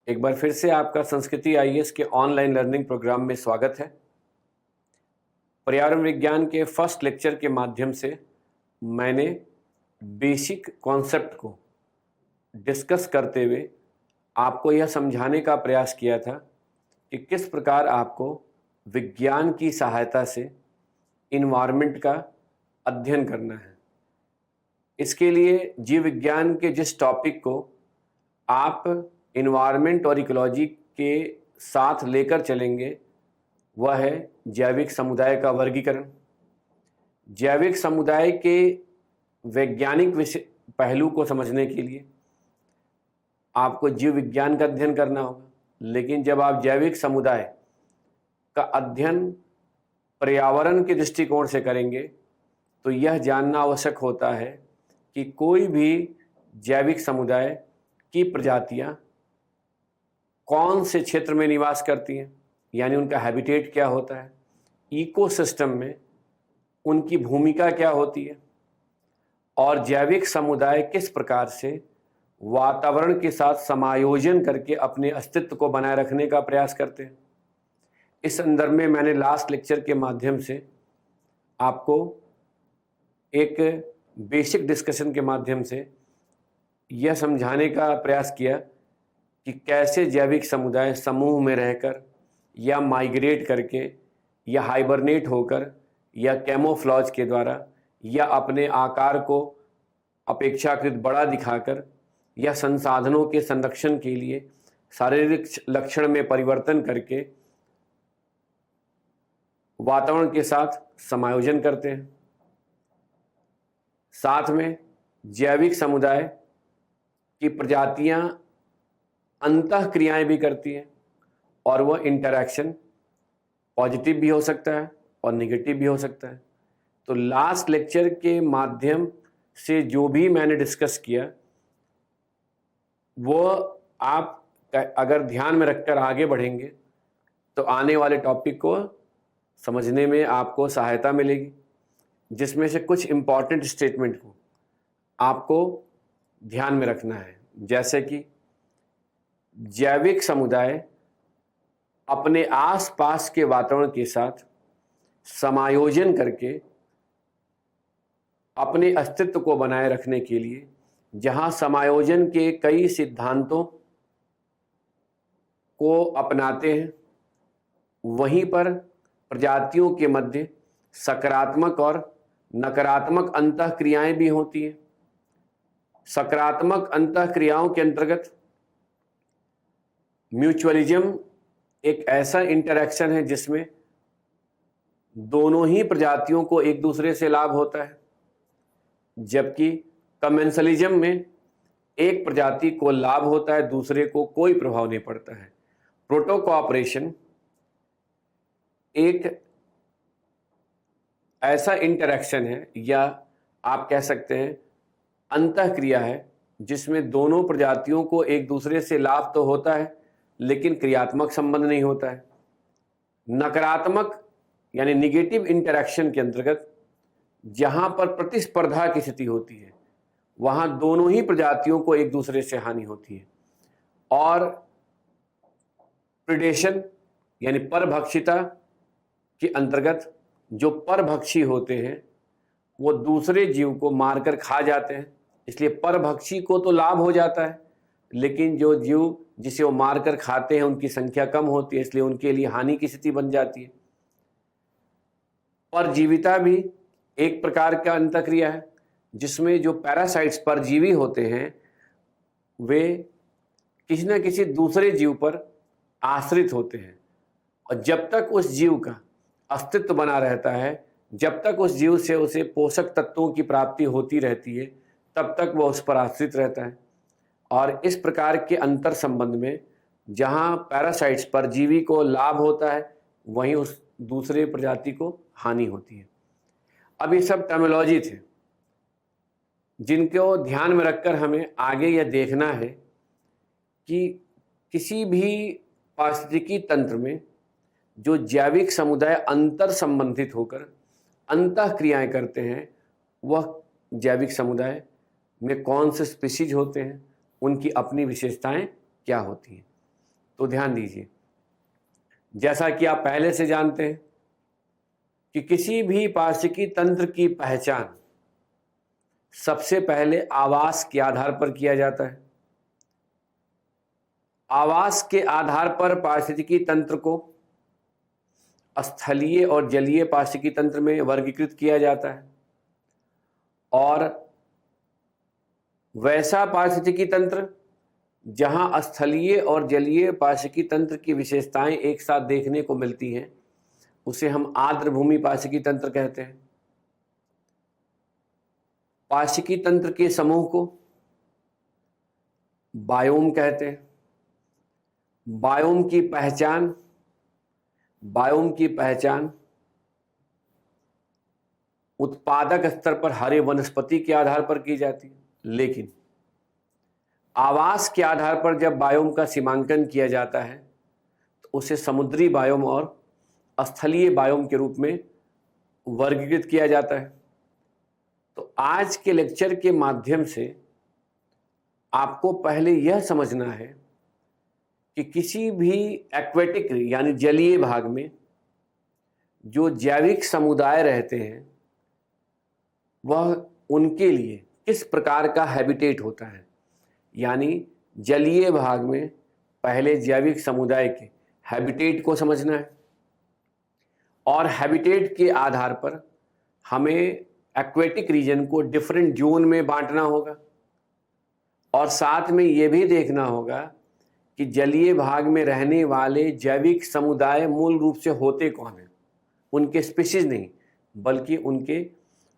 एक बार फिर से आपका संस्कृति आईएएस के ऑनलाइन लर्निंग प्रोग्राम में स्वागत है। पर्यावरण विज्ञान के फर्स्ट लेक्चर के माध्यम से मैंने बेसिक कॉन्सेप्ट को डिस्कस करते हुए आपको यह समझाने का प्रयास किया था कि किस प्रकार आपको विज्ञान की सहायता से इन्वायरमेंट का अध्ययन करना है। इसके लिए जीव विज्ञान के जिस टॉपिक को आप इन्वायरमेंट और इकोलॉजी के साथ लेकर चलेंगे वह है जैविक समुदाय का वर्गीकरण। जैविक समुदाय के वैज्ञानिक पहलू को समझने के लिए आपको जीव विज्ञान का अध्ययन करना होगा, लेकिन जब आप जैविक समुदाय का अध्ययन पर्यावरण के दृष्टिकोण से करेंगे तो यह जानना आवश्यक होता है कि कोई भी जैविक समुदाय की प्रजातियां कौन से क्षेत्र में निवास करती हैं, यानी उनका हैबिटेट क्या होता है, इकोसिस्टम में उनकी भूमिका क्या होती है और जैविक समुदाय किस प्रकार से वातावरण के साथ समायोजन करके अपने अस्तित्व को बनाए रखने का प्रयास करते हैं। इस संदर्भ में मैंने लास्ट लेक्चर के माध्यम से आपको एक बेसिक डिस्कशन के माध्यम से यह समझाने का प्रयास किया कि कैसे जैविक समुदाय समूह में रहकर या माइग्रेट करके या हाइबरनेट होकर या कैमोफ्लॉज के द्वारा या अपने आकार को अपेक्षाकृत बड़ा दिखाकर या संसाधनों के संरक्षण के लिए शारीरिक लक्षण में परिवर्तन करके वातावरण के साथ समायोजन करते हैं। साथ में जैविक समुदाय की प्रजातियां अंतः क्रियाएं भी करती हैं और वह इंटरैक्शन पॉजिटिव भी हो सकता है और नेगेटिव भी हो सकता है। तो लास्ट लेक्चर के माध्यम से जो भी मैंने डिस्कस किया वो आप अगर ध्यान में रखकर आगे बढ़ेंगे तो आने वाले टॉपिक को समझने में आपको सहायता मिलेगी, जिसमें से कुछ इम्पॉर्टेंट स्टेटमेंट को आपको ध्यान में रखना है। जैसे कि जैविक समुदाय अपने आसपास के वातावरण के साथ समायोजन करके अपने अस्तित्व को बनाए रखने के लिए जहां समायोजन के कई सिद्धांतों को अपनाते हैं, वहीं पर प्रजातियों के मध्य सकारात्मक और नकारात्मक अंतःक्रियाएं भी होती हैं। सकारात्मक अंतःक्रियाओं के अंतर्गत म्यूचुअलिज्म एक ऐसा इंटरैक्शन है जिसमें दोनों ही प्रजातियों को एक दूसरे से लाभ होता है, जबकि कमेंसलिज्म में एक प्रजाति को लाभ होता है, दूसरे को कोई प्रभाव नहीं पड़ता है। प्रोटो कोऑपरेशन एक ऐसा इंटरैक्शन है या आप कह सकते हैं अंतःक्रिया है जिसमें दोनों प्रजातियों को एक दूसरे से लाभ तो होता है लेकिन क्रियात्मक संबंध नहीं होता है। नकारात्मक यानी निगेटिव इंटरैक्शन के अंतर्गत जहां पर प्रतिस्पर्धा की स्थिति होती है वहां दोनों ही प्रजातियों को एक दूसरे से हानि होती है। और प्रिडेशन यानी परभक्षिता के अंतर्गत जो परभक्षी होते हैं वो दूसरे जीव को मारकर खा जाते हैं, इसलिए परभक्षी को तो लाभ हो जाता है लेकिन जो जीव जिसे वो मारकर खाते हैं उनकी संख्या कम होती है, इसलिए उनके लिए हानि की स्थिति बन जाती है। परजीविता भी एक प्रकार का अंतःक्रिया है जिसमें जो पैरासाइट्स परजीवी होते हैं वे किसी न किसी दूसरे जीव पर आश्रित होते हैं और जब तक उस जीव का अस्तित्व बना रहता है, जब तक उस जीव से उसे पोषक तत्वों की प्राप्ति होती रहती है, तब तक वह उस पर आश्रित रहता है। और इस प्रकार के अंतर संबंध में जहां पैरासाइट्स परजीवी को लाभ होता है वहीं उस दूसरे प्रजाति को हानि होती है। अब ये सब टर्मिनोलॉजी थे जिनको ध्यान में रखकर हमें आगे यह देखना है कि किसी भी पारिस्थितिकी तंत्र में जो जैविक समुदाय अंतर संबंधित होकर अंतःक्रियाएं करते हैं वह जैविक समुदाय में कौन से स्पीशीज होते हैं, उनकी अपनी विशेषताएं क्या होती हैं। तो ध्यान दीजिए, जैसा कि आप पहले से जानते हैं कि किसी भी पारिस्थितिकी तंत्र की पहचान सबसे पहले आवास के आधार पर किया जाता है। आवास के आधार पर पारिस्थितिकी तंत्र को स्थलीय और जलीय पारिस्थितिकी तंत्र में वर्गीकृत किया जाता है, और वैसा पारिस्थितिकी तंत्र जहां स्थलीय और जलीय पारिस्थितिकी तंत्र की विशेषताएं एक साथ देखने को मिलती हैं उसे हम आर्द्र भूमि पारिस्थितिकी तंत्र कहते हैं। पारिस्थितिकी तंत्र के समूह को बायोम कहते हैं। बायोम की पहचान उत्पादक स्तर पर हरे वनस्पति के आधार पर की जाती है, लेकिन आवास के आधार पर जब बायोम का सीमांकन किया जाता है तो उसे समुद्री बायोम और स्थलीय बायोम के रूप में वर्गीकृत किया जाता है। तो आज के लेक्चर के माध्यम से आपको पहले यह समझना है कि किसी भी एक्वेटिक यानी जलीय भाग में जो जैविक समुदाय रहते हैं वह उनके लिए किस प्रकार का हैबिटेट होता है। यानी जलीय भाग में पहले जैविक समुदाय के हैबिटेट को समझना है, और हैबिटेट के आधार पर हमें एक्वेटिक रीजन को डिफरेंट जोन में बांटना होगा, और साथ में ये भी देखना होगा कि जलीय भाग में रहने वाले जैविक समुदाय मूल रूप से होते कौन हैं, उनके स्पीशीज नहीं बल्कि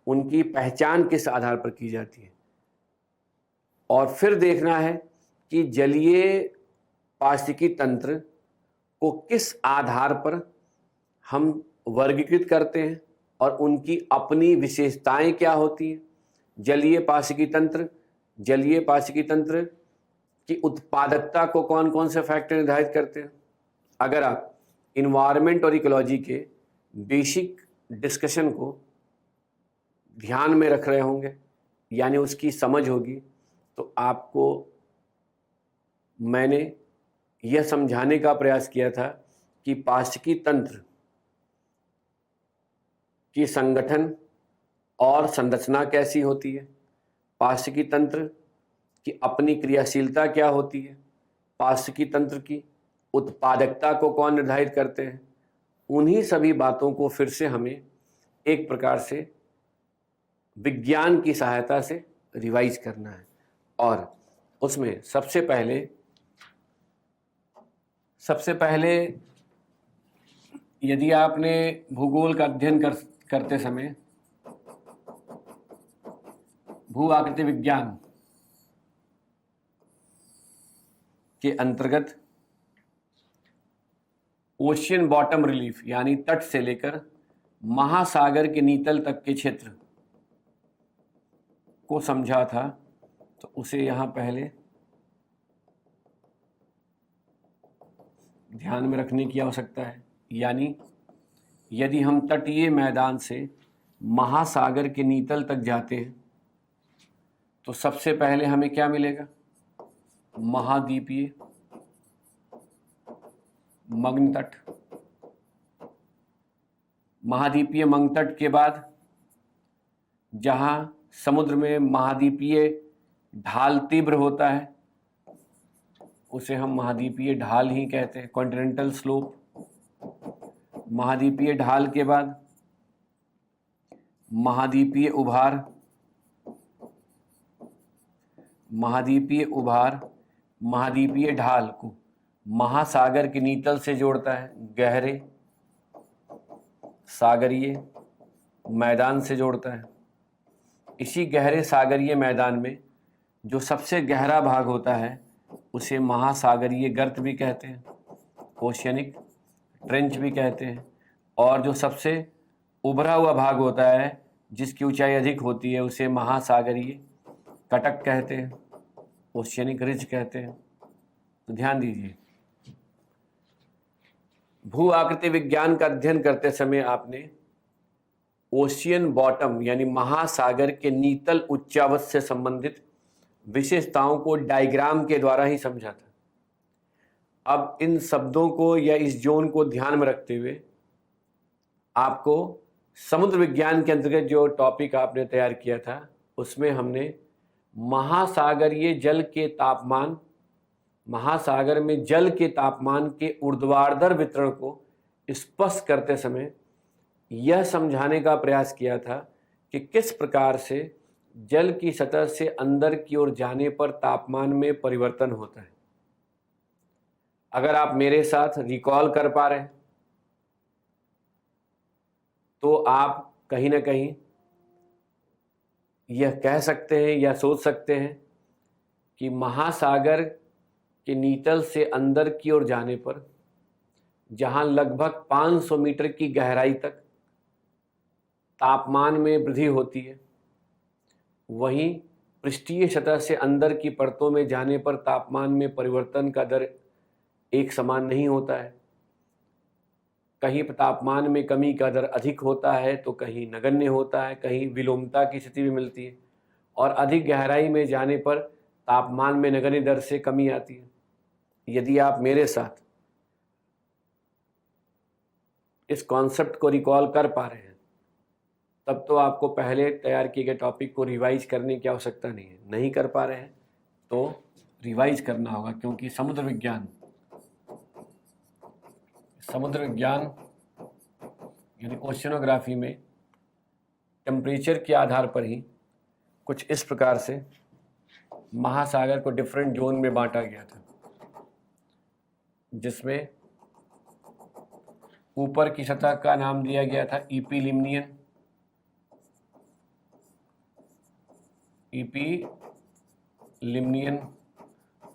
उनकी पहचान किस आधार पर की जाती है। और फिर देखना है कि जलीय पारिस्थितिकी तंत्र को किस आधार पर हम वर्गीकृत करते हैं और उनकी अपनी विशेषताएं क्या होती हैं। जलीय पारिस्थितिकी तंत्र की उत्पादकता को कौन कौन से फैक्टर निर्धारित करते हैं। अगर आप इन्वायरमेंट और इकोलॉजी के बेसिक डिस्कशन को ध्यान में रख रहे होंगे यानी उसकी समझ होगी, तो आपको मैंने यह समझाने का प्रयास किया था कि पारिस्थितिकी तंत्र की संगठन और संरचना कैसी होती है, पारिस्थितिकी तंत्र की अपनी क्रियाशीलता क्या होती है, पारिस्थितिकी तंत्र की उत्पादकता को कौन निर्धारित करते हैं। उन्हीं सभी बातों को फिर से हमें एक प्रकार से विज्ञान की सहायता से रिवाइज करना है, और उसमें सबसे पहले यदि आपने भूगोल का अध्ययन करते समय भू आकृति विज्ञान के अंतर्गत ओशियन बॉटम रिलीफ यानी तट से लेकर महासागर के नीतल तक के क्षेत्र को समझा था, तो उसे यहाँ पहले ध्यान में रखने की आवश्यकता है। यानी यदि हम तटीय मैदान से महासागर के नीतल तक जाते हैं तो सबसे पहले हमें क्या मिलेगा, महाद्वीपीय मग्न तट। महाद्वीपीय मग्न तट के बाद जहां समुद्र में महाद्वीपीय ढाल तीव्र होता है उसे हम महाद्वीपीय ढाल ही कहते हैं, कॉन्टिनेंटल स्लोप। महाद्वीपीय ढाल के बाद महाद्वीपीय उभार। महाद्वीपीय ढाल को महासागर के नीतल से जोड़ता है, गहरे सागरीय मैदान से जोड़ता है। इसी गहरे सागरीय मैदान में जो सबसे गहरा भाग होता है उसे महासागरीय गर्त भी कहते हैं, ओशियनिक ट्रेंच भी कहते हैं, और जो सबसे उभरा हुआ भाग होता है जिसकी ऊंचाई अधिक होती है उसे महासागरीय कटक कहते हैं, ओशियनिक रिज कहते हैं। तो ध्यान दीजिए, भू आकृति विज्ञान का अध्ययन करते समय आपने ओशियन बॉटम यानी महासागर के नीतल उच्चावच से संबंधित विशेषताओं को डायग्राम के द्वारा ही समझा था। अब इन शब्दों को या इस जोन को ध्यान में रखते हुए आपको समुद्र विज्ञान के अंतर्गत जो टॉपिक आपने तैयार किया था उसमें हमने महासागरीय जल के तापमान, महासागर में जल के तापमान के ऊर्ध्वाधर वितरण को स्पष्ट करते समय यह समझाने का प्रयास किया था कि किस प्रकार से जल की सतह से अंदर की ओर जाने पर तापमान में परिवर्तन होता है। अगर आप मेरे साथ रिकॉल कर पा रहे हैं तो आप कहीं ना कहीं यह कह सकते हैं या सोच सकते हैं कि महासागर के नीतल से अंदर की ओर जाने पर जहां लगभग 500 मीटर की गहराई तक तापमान में वृद्धि होती है, वहीं पृष्ठीय सतह से अंदर की परतों में जाने पर तापमान में परिवर्तन का दर एक समान नहीं होता है। कहीं तापमान में कमी का दर अधिक होता है तो कहीं नगण्य होता है, कहीं विलोमता की स्थिति भी मिलती है और अधिक गहराई में जाने पर तापमान में नगण्य दर से कमी आती है। यदि आप मेरे साथ इस कॉन्सेप्ट को रिकॉल कर पा रहे हैं तब तो आपको पहले तैयार किए गए टॉपिक को रिवाइज करने की आवश्यकता नहीं है। नहीं कर पा रहे हैं तो रिवाइज करना होगा, क्योंकि समुद्र विज्ञान यानी ओशियनोग्राफी में टेम्परेचर के आधार पर ही कुछ इस प्रकार से महासागर को डिफरेंट जोन में बांटा गया था, जिसमें ऊपर की सतह का नाम दिया गया था इपीलिमनियन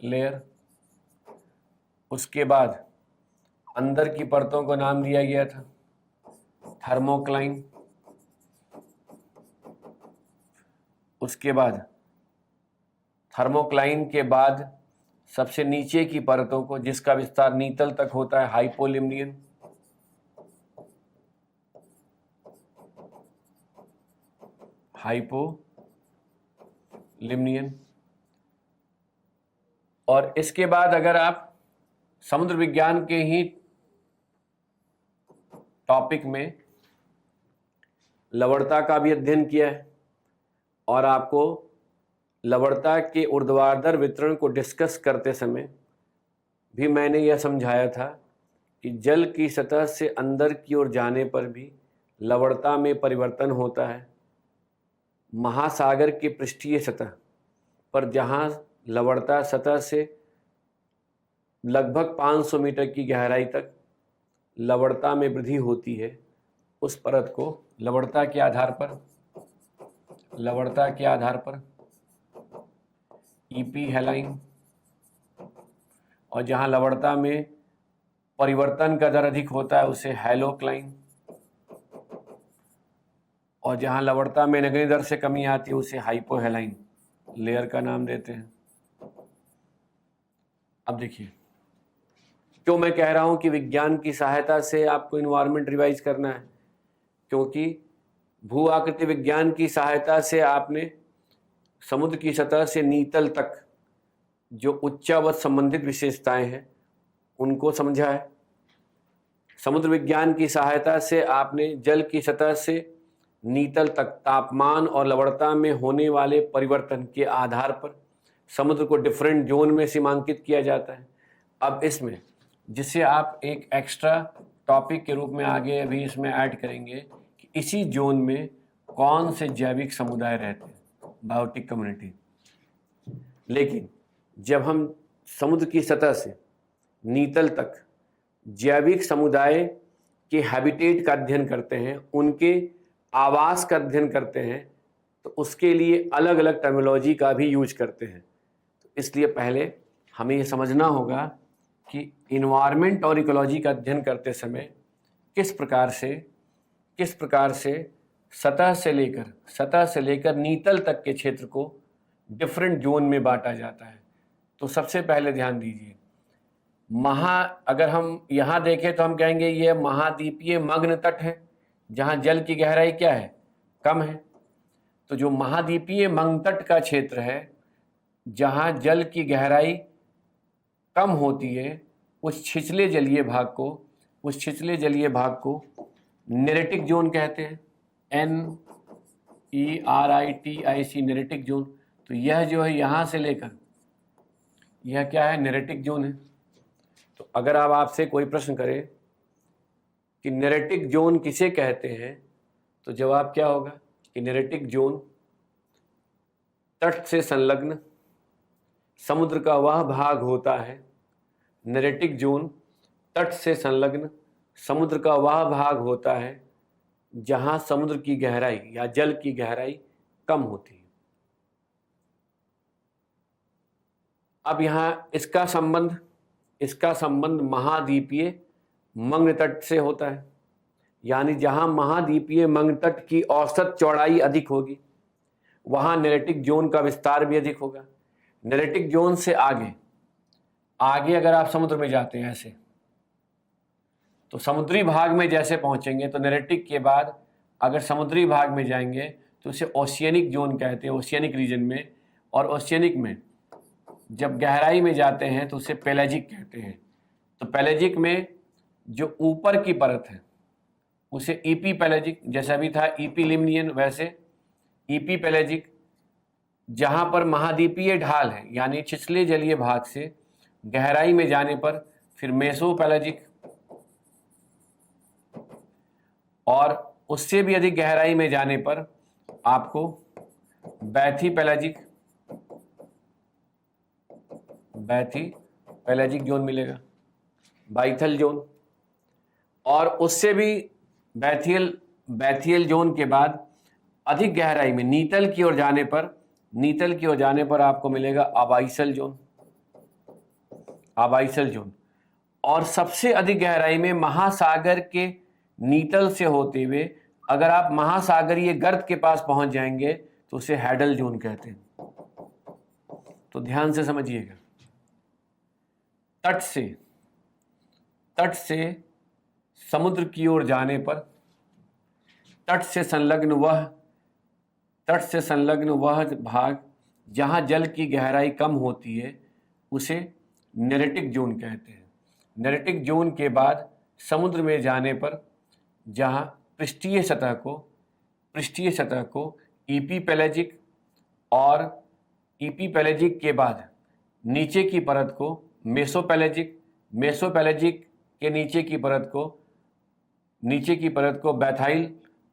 लेयर। उसके बाद अंदर की परतों को नाम दिया गया था थर्मोक्लाइन। उसके बाद थर्मोक्लाइन के बाद सबसे नीचे की परतों को, जिसका विस्तार नीतल तक होता है, हाइपोलिमनियन। और इसके बाद अगर आप समुद्र विज्ञान के ही टॉपिक में लवणता का भी अध्ययन किया है और आपको लवणता के ऊर्ध्वाधर वितरण को डिस्कस करते समय भी मैंने यह समझाया था कि जल की सतह से अंदर की ओर जाने पर भी लवणता में परिवर्तन होता है। महासागर की पृष्ठीय सतह पर जहां लवणता सतह से लगभग 500 मीटर की गहराई तक लवणता में वृद्धि होती है, उस परत को लवणता के आधार पर ईपी हैलाइन, और जहां लवणता में परिवर्तन का दर अधिक होता है उसे हैलोक्लाइन, और जहां लवणता में नगण्य दर से कमी आती है उसे हाइपोहैलाइन लेयर का नाम देते हैं। अब देखिए, क्यों मैं कह रहा हूं कि विज्ञान की सहायता से आपको इन्वायरमेंट रिवाइज करना है, क्योंकि भू आकृति विज्ञान की सहायता से आपने समुद्र की सतह से नीतल तक जो उच्चावत संबंधित विशेषताएं हैं उनको समझा है। समुद्र विज्ञान की सहायता से आपने जल की सतह से नीतल तक तापमान और लवणता में होने वाले परिवर्तन के आधार पर समुद्र को डिफरेंट जोन में सीमांकित किया जाता है। अब इसमें जिसे आप एक एक्स्ट्रा टॉपिक के रूप में आगे अभी इसमें ऐड करेंगे कि इसी जोन में कौन से जैविक समुदाय रहते हैं, बायोटिक कम्युनिटी। लेकिन जब हम समुद्र की सतह से नीतल तक जैविक समुदाय के हैबिटेट का अध्ययन करते हैं, उनके आवास का अध्ययन करते हैं, तो उसके लिए अलग अलग टर्मिनोलॉजी का भी यूज करते हैं। तो इसलिए पहले हमें ये समझना होगा कि इन्वायरमेंट और इकोलॉजी का अध्ययन करते समय किस प्रकार से सतह से लेकर नीतल तक के क्षेत्र को डिफरेंट जोन में बांटा जाता है। तो सबसे पहले ध्यान दीजिए, अगर हम यहाँ देखें तो हम कहेंगे ये महाद्वीपीय मग्न तट है जहाँ जल की गहराई क्या है, कम है। तो जो महाद्वीपीय मग्न तट का क्षेत्र है जहाँ जल की गहराई कम होती है उस छिछले जलीय भाग को नेरेटिक जोन कहते हैं, NERITIC, नेरेटिक जोन। तो यह जो है यहाँ से लेकर यह क्या है, नेरेटिक जोन है। तो अगर आपसे कोई प्रश्न करे कि नेरेटिक जोन किसे कहते हैं, तो जवाब क्या होगा कि नेरेटिक जोन तट से संलग्न समुद्र का वह भाग होता है। नेरेटिक जोन तट से संलग्न समुद्र का वह भाग होता है जहां समुद्र की गहराई या जल की गहराई कम होती है। अब यहां इसका संबंध महाद्वीपीय मंग्न तट से होता है, यानी जहां महाद्वीपीय मंग्न तट की औसत चौड़ाई अधिक होगी वहां नेरेटिक जोन का विस्तार भी अधिक होगा। नेरेटिक जोन से आगे अगर आप समुद्र में जाते हैं ऐसे, तो समुद्री भाग में जैसे पहुंचेंगे तो नेरेटिक के बाद अगर समुद्री भाग में जाएंगे तो उसे ओशियनिक जोन कहते हैं, ओशियनिक रीजन में। और ओशियनिक में जब गहराई में जाते हैं तो उसे पेलेजिक कहते हैं। तो पेलेजिक में जो ऊपर की परत है उसे ईपी पेलेजिक, जैसा भी था ईपी लिमनियन वैसे ईपी पेलेजिक। जहां पर महाद्वीपीय ढाल है यानी छिछले जलीय भाग से गहराई में जाने पर फिर मेसो पेलेजिक, और उससे भी अधिक गहराई में जाने पर आपको बैथी पेलेजिक जोन मिलेगा, बाइथल जोन। और उससे भी बैथियल जोन के बाद अधिक गहराई में नीतल की ओर जाने पर आपको मिलेगा अबाइसल जोन। और सबसे अधिक गहराई में महासागर के नीतल से होते हुए अगर आप महासागरीय गर्त के पास पहुंच जाएंगे तो उसे हैडल जोन कहते हैं। तो ध्यान से समझिएगा, तट से समुद्र की ओर जाने पर तट से संलग्न वह भाग जहां जल की गहराई कम होती है उसे नेरेटिक जोन कहते हैं। नेरेटिक जोन के बाद समुद्र में जाने पर जहां पृष्ठीय सतह को ईपी पेलेजिक और ईपी पेलेजिक के बाद नीचे की परत को मेसोपेलेजिक के नीचे की परत को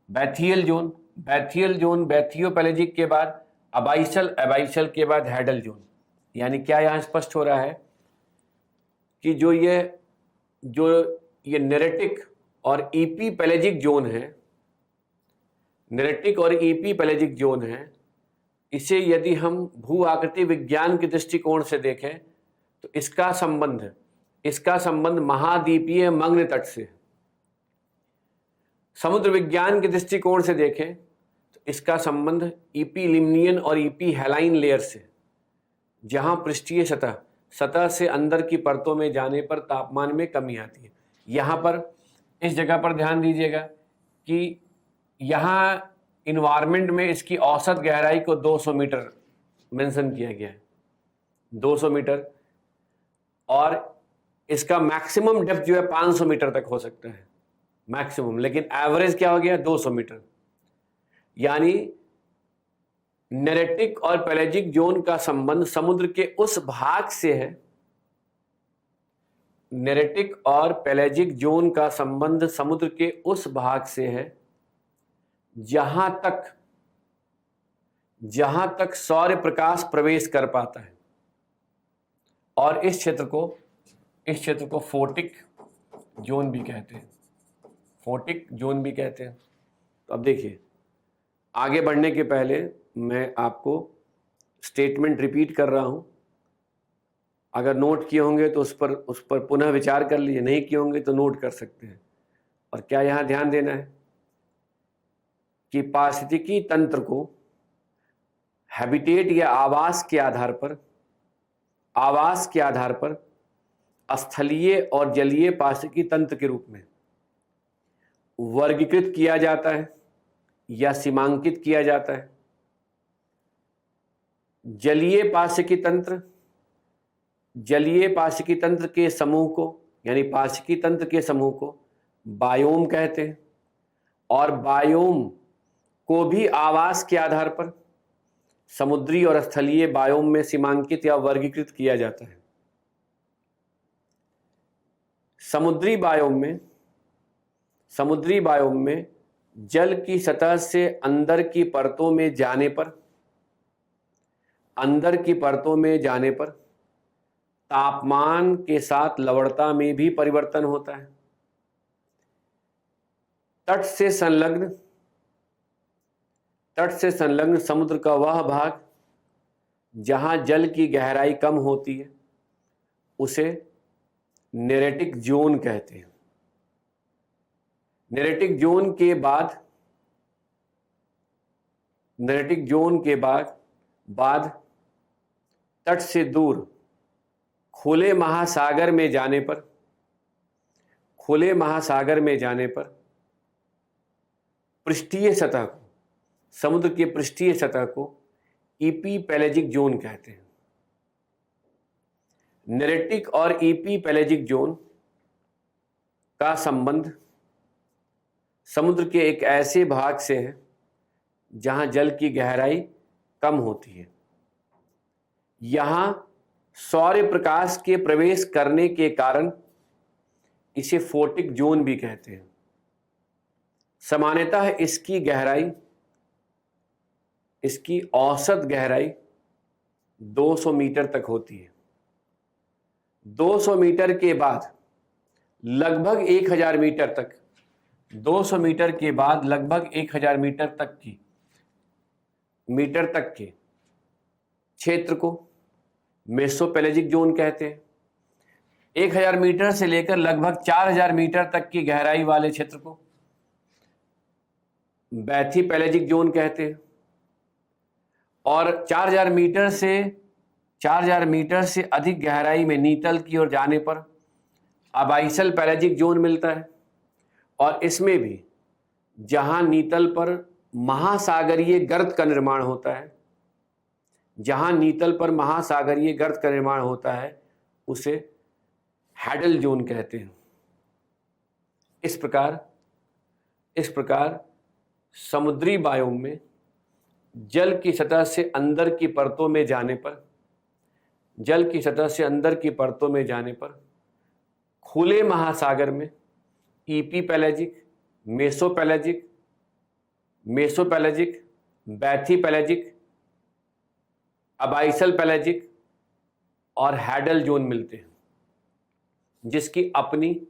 बैथियल जोन, बैथियोपेलेजिक के बाद अबाइसल के बाद हैडल जोन। यानी क्या यहाँ स्पष्ट हो रहा है कि जो ये नेरेटिक और ईपी पेलेजिक जोन है, नेरेटिक और ईपी पेलेजिक जोन है, इसे यदि हम भू आकृति विज्ञान के दृष्टिकोण से देखें तो इसका संबंध महाद्वीपीय मंग्न तट से। समुद्र विज्ञान के दृष्टिकोण से देखें तो इसका संबंध ईपी लिमनियन और ईपी हेलाइन लेयर से, जहां पृष्ठीय सतह से अंदर की परतों में जाने पर तापमान में कमी आती है। यहाँ पर इस जगह पर ध्यान दीजिएगा कि यहाँ इन्वायरमेंट में इसकी औसत गहराई को 200 मीटर मेंशन किया गया है, 200 मीटर, और इसका मैक्सिमम डेप्थ जो है 500 मीटर तक हो सकता है मैक्सिमम, लेकिन एवरेज क्या हो गया 200 मीटर। यानी नेरेटिक और पेलेजिक जोन का संबंध समुद्र के उस भाग से है, नेरेटिक और पेलेजिक जोन का संबंध समुद्र के उस भाग से है जहां तक सौर्य प्रकाश प्रवेश कर पाता है। और इस क्षेत्र को फोटिक जोन भी कहते हैं। तो अब देखिए, आगे बढ़ने के पहले मैं आपको स्टेटमेंट रिपीट कर रहा हूं। अगर नोट किए होंगे तो उस पर पुनः विचार कर लीजिए, नहीं किए होंगे तो नोट कर सकते हैं। और क्या यहां ध्यान देना है कि पारिस्थितिकी तंत्र को हैबिटेट या आवास के आधार पर स्थलीय और जलीय पारिस्थितिकी तंत्र के रूप में वर्गीकृत किया जाता है या सीमांकित किया जाता है। जलीय पारिस्थितिकी तंत्र के समूह को यानी पाचकी तंत्र के समूह को बायोम कहते हैं, और बायोम को भी आवास के आधार पर समुद्री और स्थलीय बायोम में सीमांकित या वर्गीकृत किया जाता है। समुद्री बायोम में जल की सतह से अंदर की परतों में जाने पर तापमान के साथ लवणता में भी परिवर्तन होता है। तट से संलग्न समुद्र का वह भाग जहां जल की गहराई कम होती है उसे नेरेटिक जोन कहते हैं। नेरेटिक जोन के बाद तट से दूर खुले महासागर में जाने पर समुद्र की पृष्ठीय सतह को ईपीपेलेजिक जोन कहते हैं। नेरेटिक और ईपीपेलेजिक जोन का संबंध समुद्र के एक ऐसे भाग से है जहां जल की गहराई कम होती है। यहां सौर्य प्रकाश के प्रवेश करने के कारण इसे फोटिक जोन भी कहते हैं। सामान्यतः इसकी औसत गहराई 200 मीटर तक होती है। 200 मीटर के बाद लगभग 1000 मीटर तक 200 मीटर के बाद लगभग 1000 मीटर तक के क्षेत्र को मेसोपेलेजिक जोन कहते हैं। 1000 मीटर से लेकर लगभग 4000 मीटर तक की गहराई वाले क्षेत्र को बैथीपेलेजिक जोन कहते हैं, और 4000 मीटर से अधिक गहराई में नीतल की ओर जाने पर अबाइसल पेलेजिक जोन मिलता है। और इसमें भी जहां नीतल पर महासागरीय गर्त का निर्माण होता है उसे हैडल जोन कहते हैं। इस प्रकार समुद्री बायोम में जल की सतह से अंदर की परतों में जाने पर खुले महासागर में ईपीपेलेजिक, मेसोपेलेजिक, बैथीपेलेजिक, अबाइसल पेलेजिक और हैडल जोन मिलते हैं, जिसकी अपनी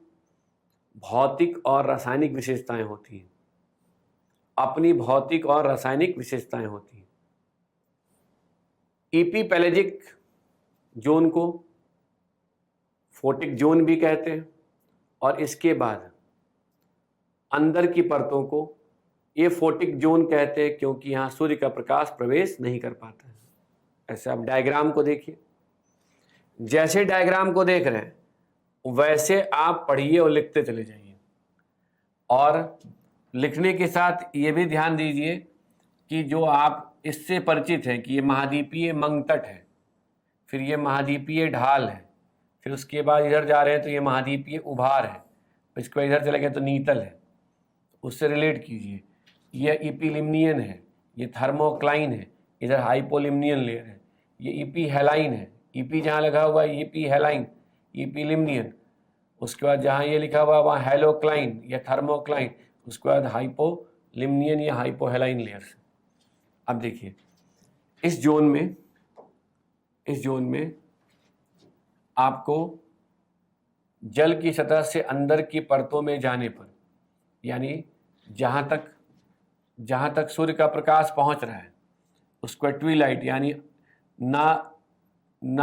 भौतिक और रासायनिक विशेषताएं होती हैं। ईपीपेलेजिक जोन को फोटिक जोन भी कहते हैं, और इसके बाद अंदर की परतों को ये फोटिक जोन कहते हैं क्योंकि यहाँ सूर्य का प्रकाश प्रवेश नहीं कर पाता है। ऐसे आप डायग्राम को देखिए। जैसे डायग्राम को देख रहे हैं वैसे आप पढ़िए और लिखते चले जाइए, और लिखने के साथ ये भी ध्यान दीजिए कि जो आप इससे परिचित हैं कि ये महाद्वीपीय मंगतट है, फिर ये महाद्वीपीय ढाल है, फिर उसके बाद इधर जा रहे हैं तो ये महाद्वीपीय उभार है, इसके बाद इधर चले गए तो नीतल है, उससे रिलेट कीजिए। ये ईपीलिमनियन है, ये थर्मोक्लाइन है, इधर हाइपोलिमनियन लेयर है, ये ईपी हेलाइन है, ईपी जहाँ लगा हुआ है ईपी हेलाइन, ईपीलिमनियन, उसके बाद जहाँ ये लिखा हुआ वहाँ हेलोक्लाइन या थर्मोक्लाइन, उसके बाद हाइपोलिमनियन या हाइपोहेलाइन लेयर। अब देखिए इस जोन में आपको जल की सतह से अंदर की परतों में जाने पर, यानी जहाँ तक सूर्य का प्रकाश पहुँच रहा है उसको ट्विलाइट, यानी ना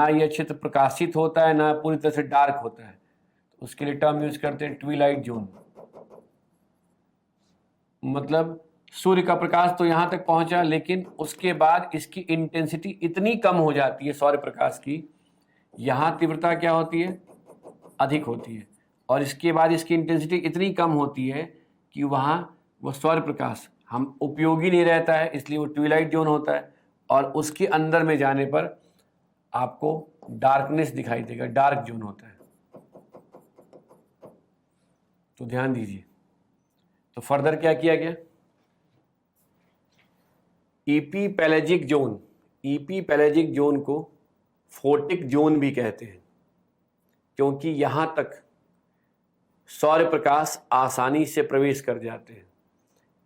यह क्षेत्र प्रकाशित होता है ना पूरी तरह से डार्क होता है, तो उसके लिए टर्म यूज करते हैं ट्विलाइट जोन। मतलब सूर्य का प्रकाश तो यहाँ तक पहुँचा, लेकिन उसके बाद इसकी इंटेंसिटी इतनी कम हो जाती है सौर्य प्रकाश की, यहाँ तीव्रता क्या होती है, अधिक होती है, और इसके बाद इसकी इंटेंसिटी इतनी कम होती है कि वहाँ वो सौर्य प्रकाश हम उपयोगी नहीं रहता है, इसलिए वो ट्विलाइट जोन होता है, और उसके अंदर में जाने पर आपको डार्कनेस दिखाई देगा, डार्क जोन होता है। तो ध्यान दीजिए, तो फर्दर क्या किया गया, ईपी पैलेजिक जोन, ईपी पैलेजिक जोन को फोटिक जोन भी कहते हैं, क्योंकि यहां तक सौर्य प्रकाश आसानी से प्रवेश कर जाते हैं।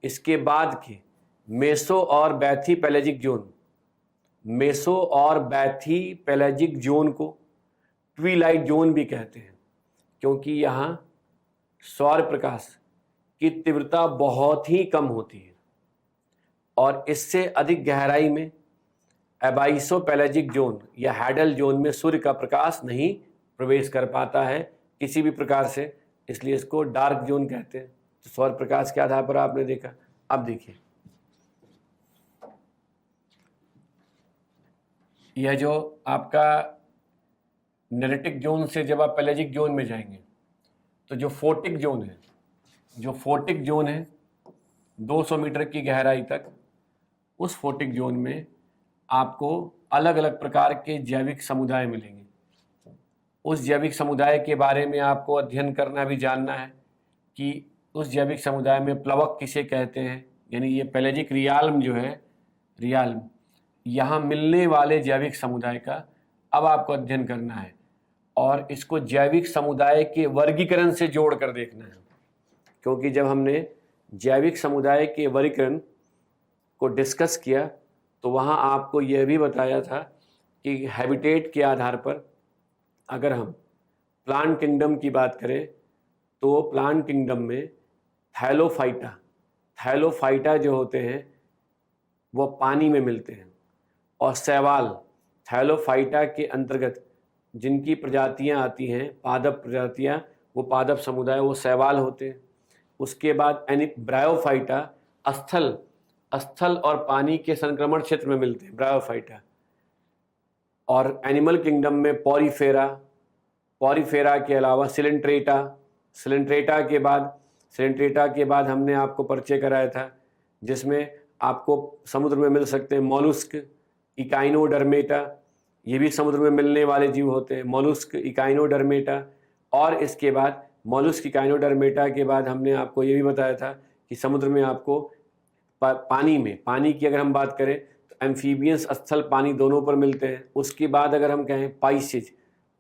इसके बाद के मेसो और बैथी पैलेजिक जोन, मेसो और बैथी पैलेजिक जोन को ट्विलाइट जोन भी कहते हैं, क्योंकि यहाँ सौर्य प्रकाश की तीव्रता बहुत ही कम होती है और इससे अधिक गहराई में एबाइसो पैलेजिक जोन या हैडल जोन में सूर्य का प्रकाश नहीं प्रवेश कर पाता है किसी भी प्रकार से, इसलिए इसको डार्क जोन कहते हैं। तो सौर प्रकाश के आधार पर आपने देखा। अब देखिए, यह जो आपका नेरेटिक जोन से जब आप पैलेजिक जोन में जाएंगे तो जो फोटिक जोन है, जो फोटिक जोन है 200 मीटर की गहराई तक, उस फोटिक जोन में आपको अलग अलग प्रकार के जैविक समुदाय मिलेंगे। उस जैविक समुदाय के बारे में आपको अध्ययन करना भी जानना है कि उस जैविक समुदाय में प्लवक किसे कहते हैं, यानी ये पैलेजिक रियाल्म जो है, रियाल्म, यहाँ मिलने वाले जैविक समुदाय का अब आपको अध्ययन करना है और इसको जैविक समुदाय के वर्गीकरण से जोड़ कर देखना है, क्योंकि जब हमने जैविक समुदाय के वर्गीकरण को डिस्कस किया तो वहाँ आपको यह भी बताया था कि हैबिटेट के आधार पर अगर हम प्लांट किंगडम की बात करें तो प्लांट किंगडम में थैलोफाइटा जो होते हैं वो पानी में मिलते हैं, और शैवाल थैलोफाइटा के अंतर्गत जिनकी प्रजातियां आती हैं, पादप प्रजातियां, वो पादप समुदाय, वो शैवाल होते हैं। उसके बाद ब्रायोफाइटा स्थल और पानी के संक्रमण क्षेत्र में मिलते हैं, ब्रायोफाइटा। और एनिमल किंगडम में पॉरीफेरा के अलावा सिलेंट्रेटा के बाद हमने आपको परिचय कराया था, जिसमें आपको समुद्र में मिल सकते हैं मॉलुस्क, इकाइनोडर्मेटा, ये भी समुद्र में मिलने वाले जीव होते हैं, मॉलुस्क, इकाइनोडर्मेटा। और इसके बाद मॉलुस्क, इकाइनोडर्मेटा के बाद हमने आपको ये भी बताया था कि समुद्र में आपको पानी की अगर हम बात करें तो एम्फीबियंस, स्थल पानी दोनों पर मिलते हैं। उसके बाद अगर हम कहें पाइसेज,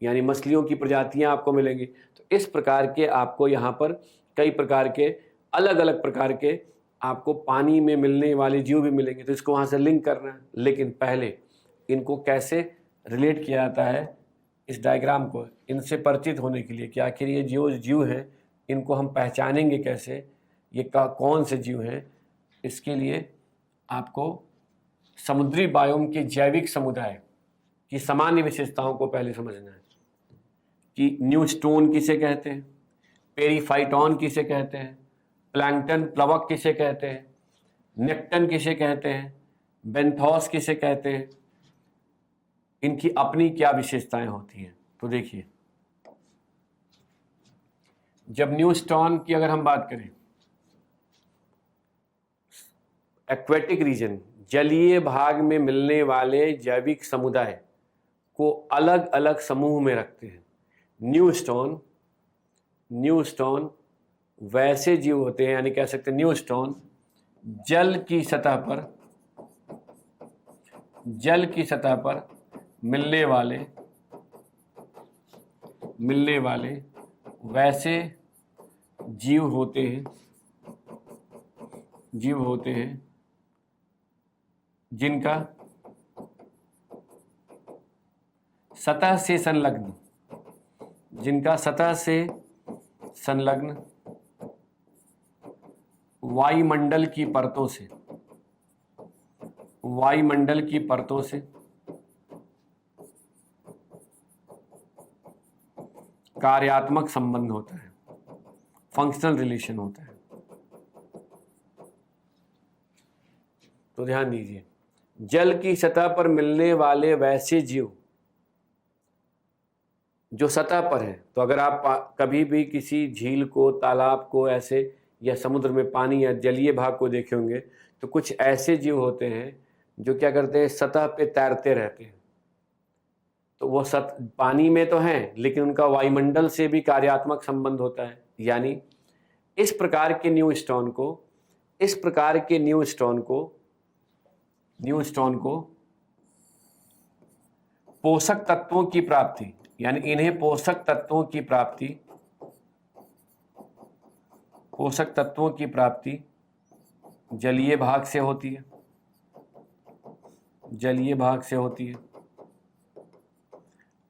यानी मछलियों की प्रजातियां आपको मिलेंगी। तो इस प्रकार के आपको यहाँ पर कई प्रकार के अलग अलग प्रकार के आपको पानी में मिलने वाले जीव भी मिलेंगे, तो इसको वहाँ से लिंक करना है। लेकिन पहले इनको कैसे रिलेट किया जाता है, इस डायग्राम को इनसे परिचित होने के लिए कि आखिर ये जो जीव हैं इनको हम पहचानेंगे कैसे, ये कौन से जीव हैं, इसके लिए आपको समुद्री बायोम के जैविक समुदाय की सामान्य विशेषताओं को पहले समझना है कि न्यूस्टोन किसे कहते हैं, पेरीफाइटॉन किसे कहते हैं, प्लैंकटन प्लवक किसे कहते हैं, नेक्टन किसे कहते हैं, बेंथोस किसे कहते हैं, इनकी अपनी क्या विशेषताएं होती हैं। तो देखिए, जब न्यूस्टोन की अगर हम बात करें, एक्वेटिक रीजन, जलीय भाग में मिलने वाले जैविक समुदाय को अलग अलग समूह में रखते हैं। न्यूस्टोन वैसे जीव होते हैं, यानी कह सकते हैं न्यूस्टोन जल की सतह पर मिलने वाले वैसे जीव होते हैं जिनका सतह से संलग्न वायुमंडल की परतों से कार्यात्मक संबंध होता है, फंक्शनल रिलेशन होता है। तो ध्यान दीजिए, जल की सतह पर मिलने वाले वैसे जीव जो सतह पर हैं, तो अगर आप कभी भी किसी झील को, तालाब को ऐसे, या समुद्र में पानी या जलीय भाग को देखे होंगे, तो कुछ ऐसे जीव होते हैं जो क्या करते हैं, सतह पे तैरते रहते हैं। तो वो पानी में तो हैं, लेकिन उनका वायुमंडल से भी कार्यात्मक संबंध होता है। यानी इस प्रकार के न्यू स्टोन को पोषक तत्वों की प्राप्ति, यानी इन्हें पोषक तत्वों की प्राप्ति जलीय भाग से होती है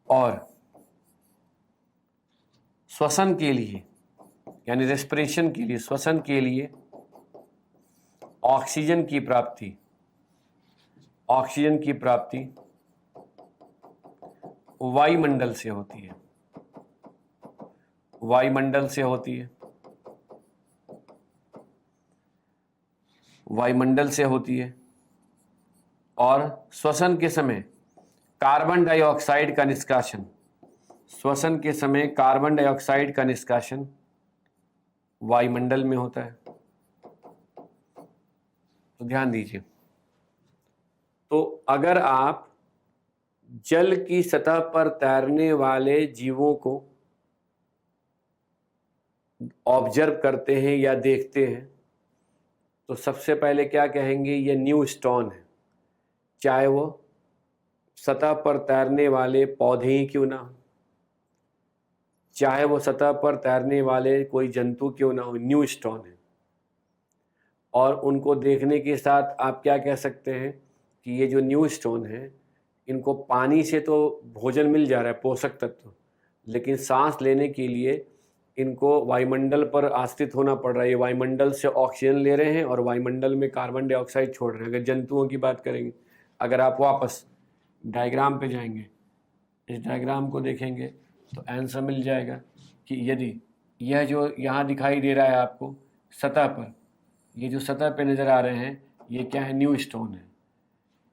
और श्वसन के लिए, यानी रेस्पिरेशन के लिए, श्वसन के लिए ऑक्सीजन की प्राप्ति वायुमंडल से होती है और श्वसन के समय कार्बन डाइऑक्साइड का निष्कासन वायुमंडल में होता है। तो ध्यान दीजिए, तो अगर आप जल की सतह पर तैरने वाले जीवों को ऑब्जर्व करते हैं या देखते हैं तो सबसे पहले क्या कहेंगे, ये न्यू स्टोन है, चाहे वो सतह पर तैरने वाले पौधे ही क्यों ना हो, चाहे वो सतह पर तैरने वाले कोई जंतु क्यों ना हो, न्यू स्टोन है। और उनको देखने के साथ आप क्या कह सकते हैं कि ये जो न्यू स्टोन है, इनको पानी से तो भोजन मिल जा रहा है, पोषक तत्व, लेकिन सांस लेने के लिए इनको वायुमंडल पर आश्रित होना पड़ रहा है। ये वायुमंडल से ऑक्सीजन ले रहे हैं और वायुमंडल में कार्बन डाइऑक्साइड छोड़ रहे हैं। अगर जंतुओं की बात करेंगे, अगर आप वापस डायग्राम पे जाएंगे, इस डायग्राम को देखेंगे तो आंसर मिल जाएगा कि यदि यह जो यहाँ दिखाई दे रहा है आपको सतह पर, ये जो सतह पे नज़र आ रहे हैं, ये क्या है, न्यू स्टोन है।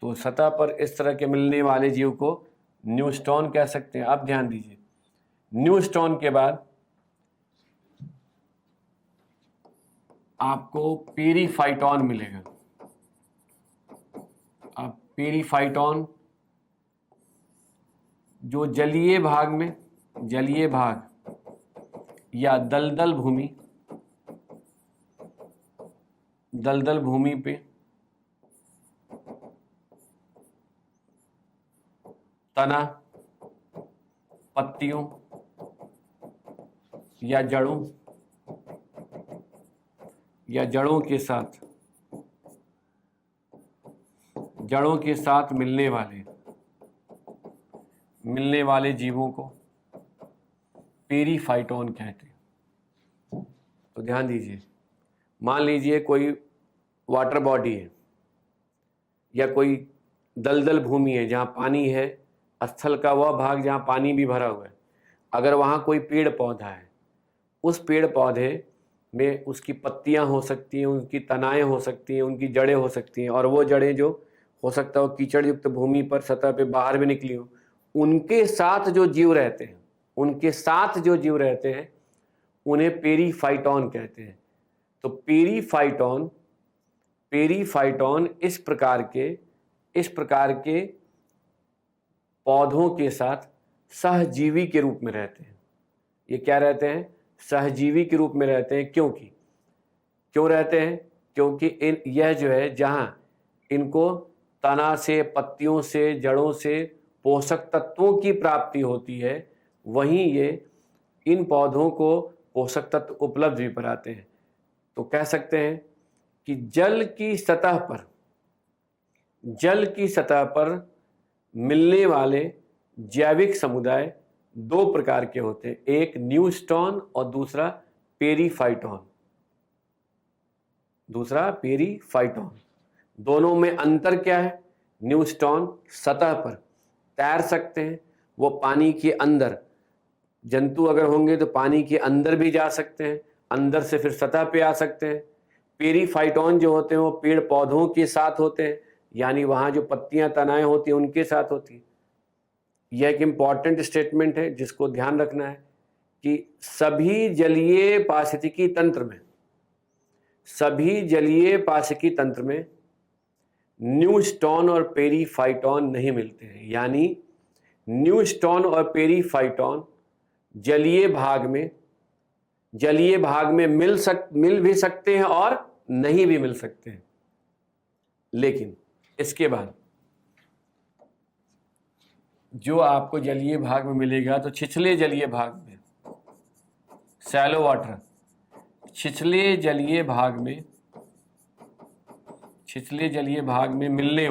तो सतह पर इस तरह के मिलने वाले जीव को न्यू स्टोन कह सकते हैं। अब ध्यान दीजिए, न्यू स्टोन के बाद आपको पेरीफाइटॉन मिलेगा। अब पेरीफाइटॉन जो जलीय भाग या दलदल भूमि पे तना, पत्तियों या जड़ों के साथ मिलने वाले जीवों को पेरीफाइटॉन कहते हैं। तो ध्यान दीजिए, मान लीजिए कोई वाटर बॉडी है या कोई दलदल भूमि है जहाँ पानी है, स्थल का वह भाग जहाँ पानी भी भरा हुआ है। अगर वहाँ कोई पेड़ पौधा है, उस पेड़ पौधे में उसकी पत्तियाँ हो सकती हैं, उनकी तनाएं हो सकती हैं, उनकी जड़ें हो सकती हैं, और वो जड़ें जो हो सकता हो कीचड़ युक्त भूमि पर सतह पे बाहर भी निकली हो, उनके साथ जो जीव रहते हैं उन्हें पेरीफाइटॉन कहते हैं। तो पेरीफाइटॉन इस प्रकार के पौधों के साथ सहजीवी के रूप में रहते हैं। ये क्या रहते हैं, सहजीवी के रूप में रहते हैं। क्यों रहते हैं? क्योंकि यह जो है, जहाँ इनको तना से, पत्तियों से, जड़ों से पोषक तत्वों की प्राप्ति होती है, वहीं ये इन पौधों को पोषक तत्व उपलब्ध भी कराते हैं। तो कह सकते हैं कि जल की सतह पर मिलने वाले जैविक समुदाय दो प्रकार के होते हैं, एक न्यू स्टोन और दूसरा पेरीफाइटॉन। दोनों में अंतर क्या है? न्यू स्टोन सतह पर तैर सकते हैं, वो पानी के अंदर, जंतु अगर होंगे तो पानी के अंदर भी जा सकते हैं, अंदर से फिर सतह पे आ सकते हैं। पेरीफाइटॉन जो होते हैं वो पेड़ पौधों के साथ होते हैं, यानी वहाँ जो पत्तियां, तनाएं होती हैं उनके साथ होती है। यह एक इम्पॉर्टेंट स्टेटमेंट है जिसको ध्यान रखना है कि सभी जलीय पारिस्थितिकी तंत्र में न्यू स्टोन और पेरीफाइटॉन नहीं मिलते हैं। यानी न्यू स्टोन और पेरीफाइटॉन जलीय भाग में जलीय भाग में मिल भी सकते हैं और नहीं भी मिल सकते हैं। लेकिन इसके बाद जो आपको जलीय भाग में मिलेगा, तो छिछले जलीय भाग में, शैलो वाटर, छिछले जलीय भाग में मिलने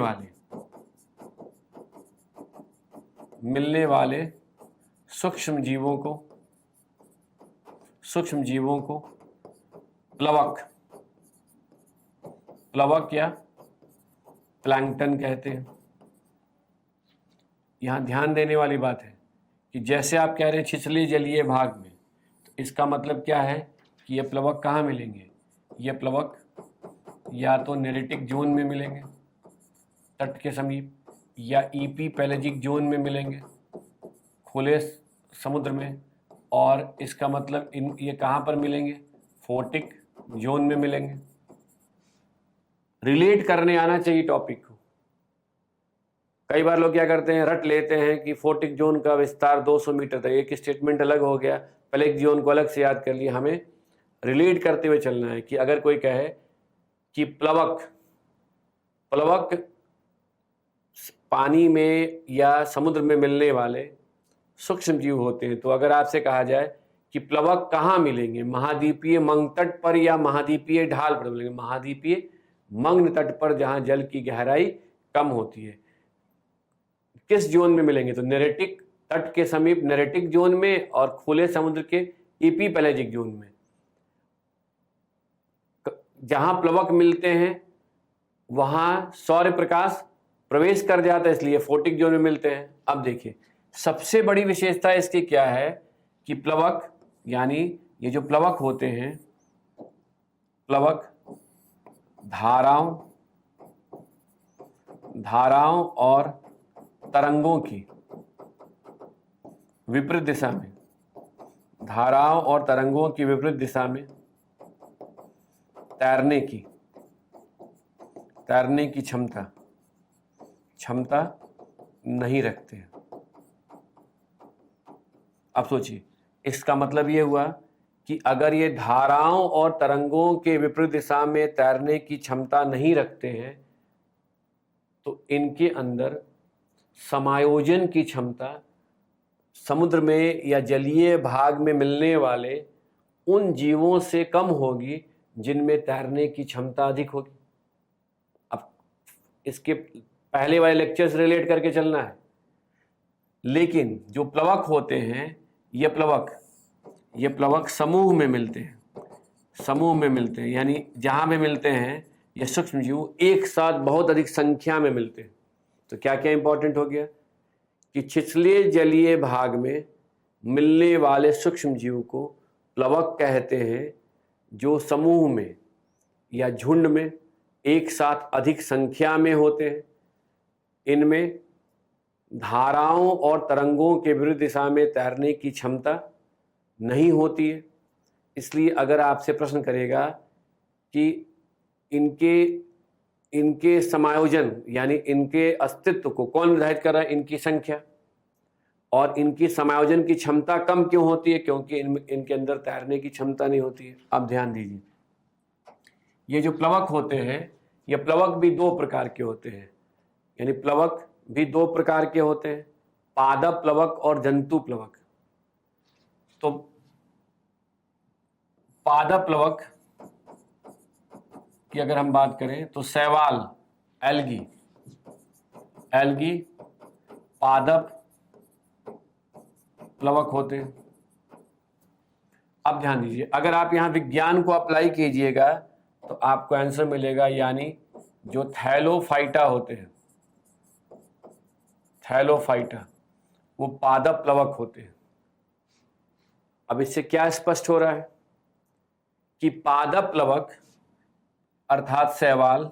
वाले सूक्ष्म जीवों को प्लवक या प्लैंकटन कहते हैं। यहां ध्यान देने वाली बात है कि जैसे आप कह रहे हैं छिछले जलीय भाग में, तो इसका मतलब क्या है कि ये प्लवक कहाँ मिलेंगे? ये प्लवक या तो नेरेटिक जोन में मिलेंगे तट के समीप, या ईपी पैलेजिक जोन में मिलेंगे खुले समुद्र में, और इसका मतलब ये कहाँ पर मिलेंगे? फोर्टिक जोन में मिलेंगे। रिलेट करने आना चाहिए टॉपिक को। कई बार लोग क्या करते हैं, रट लेते हैं कि फोर्टिक जोन का विस्तार 200 मीटर था, एक स्टेटमेंट अलग हो गया, पैलेजिक जोन को अलग से याद कर लिया। हमें रिलेट करते हुए चलना है कि अगर कोई कहे कि प्लवक पानी में या समुद्र में मिलने वाले सूक्ष्म जीव होते हैं, तो अगर आपसे कहा जाए कि प्लवक कहाँ मिलेंगे, महाद्वीपीय मंग तट पर या महाद्वीपीय ढाल पर मिलेंगे, महाद्वीपीय मंग तट पर जहाँ जल की गहराई कम होती है। किस जोन में मिलेंगे? तो नेरेटिक तट के समीप नेरेटिक जोन में, और खुले समुद्र के ईपी पैलेजिक जोन में। जहां प्लवक मिलते हैं वहां सौर्य प्रकाश प्रवेश कर जाता है, इसलिए फोर्टिक जोन में मिलते हैं। अब देखिए, सबसे बड़ी विशेषता इसकी क्या है कि प्लवक, यानी ये जो प्लवक होते हैं, प्लवक धाराओं और तरंगों की विपरीत दिशा में, धाराओं और तरंगों की विपरीत दिशा में तैरने की क्षमता नहीं रखते हैं। अब सोचिए, इसका मतलब ये हुआ कि अगर ये धाराओं और तरंगों के विपरीत दिशा में तैरने की क्षमता नहीं रखते हैं, तो इनके अंदर समायोजन की क्षमता समुद्र में या जलीय भाग में मिलने वाले उन जीवों से कम होगी जिनमें तैरने की क्षमता अधिक होगी। अब इसके पहले वाले लेक्चर से रिलेट करके चलना है। लेकिन जो प्लवक होते हैं, ये प्लवक समूह में मिलते हैं, यानी जहां पे मिलते हैं ये सूक्ष्म जीव एक साथ बहुत अधिक संख्या में मिलते हैं। तो क्या क्या इंपॉर्टेंट हो गया कि छिछले जलीय भाग में मिलने वाले सूक्ष्म जीव को प्लवक कहते हैं, जो समूह में या झुंड में एक साथ अधिक संख्या में होते हैं। इनमें धाराओं और तरंगों के विरुद्ध दिशा में तैरने की क्षमता नहीं होती है। इसलिए अगर आपसे प्रश्न करेगा कि इनके समायोजन यानी इनके अस्तित्व को कौन निर्धारित कर रहा है, इनकी संख्या, और इनकी समायोजन की क्षमता कम क्यों होती है? क्योंकि इनके अंदर तैरने की क्षमता नहीं होती है। अब ध्यान दीजिए, ये जो प्लवक होते हैं, ये प्लवक भी दो प्रकार के होते हैं, यानी प्लवक भी दो प्रकार के होते हैं, पादप प्लवक और जंतु प्लवक। तो पादप प्लवक की अगर हम बात करें तो शैवाल, एल्गी पादप प्लवक होते हैं। अब ध्यान दीजिए, अगर आप यहां विज्ञान को अप्लाई कीजिएगा तो आपको आंसर मिलेगा, यानी जो थैलोफाइटा होते हैं, वो पादप प्लवक होते हैं। अब इससे क्या स्पष्ट हो रहा है कि पादप प्लवक अर्थात शैवाल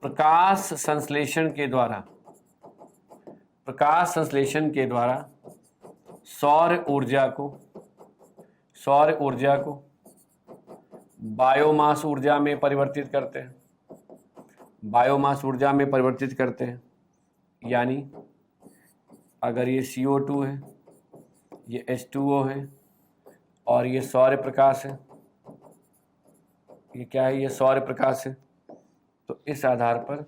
प्रकाश संश्लेषण के द्वारा सौर ऊर्जा को बायोमास ऊर्जा में परिवर्तित करते हैं। यानी अगर ये CO2 है, ये H2O है और ये सौर्य प्रकाश है। ये क्या है? ये सौर्य प्रकाश है। तो इस आधार पर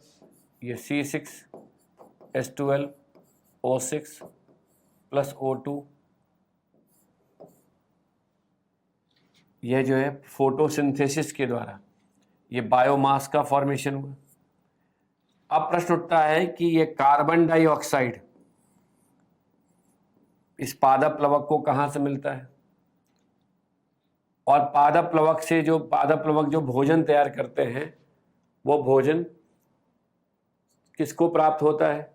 ये C6H12O6 प्लस O2, यह जो है फोटोसिंथेसिस के द्वारा ये बायोमास का फॉर्मेशन हुआ। अब प्रश्न उठता है कि ये कार्बन डाइऑक्साइड इस पादप प्लवक को कहाँ से मिलता है, और पादप प्लवक जो भोजन तैयार करते हैं वो भोजन किसको प्राप्त होता है?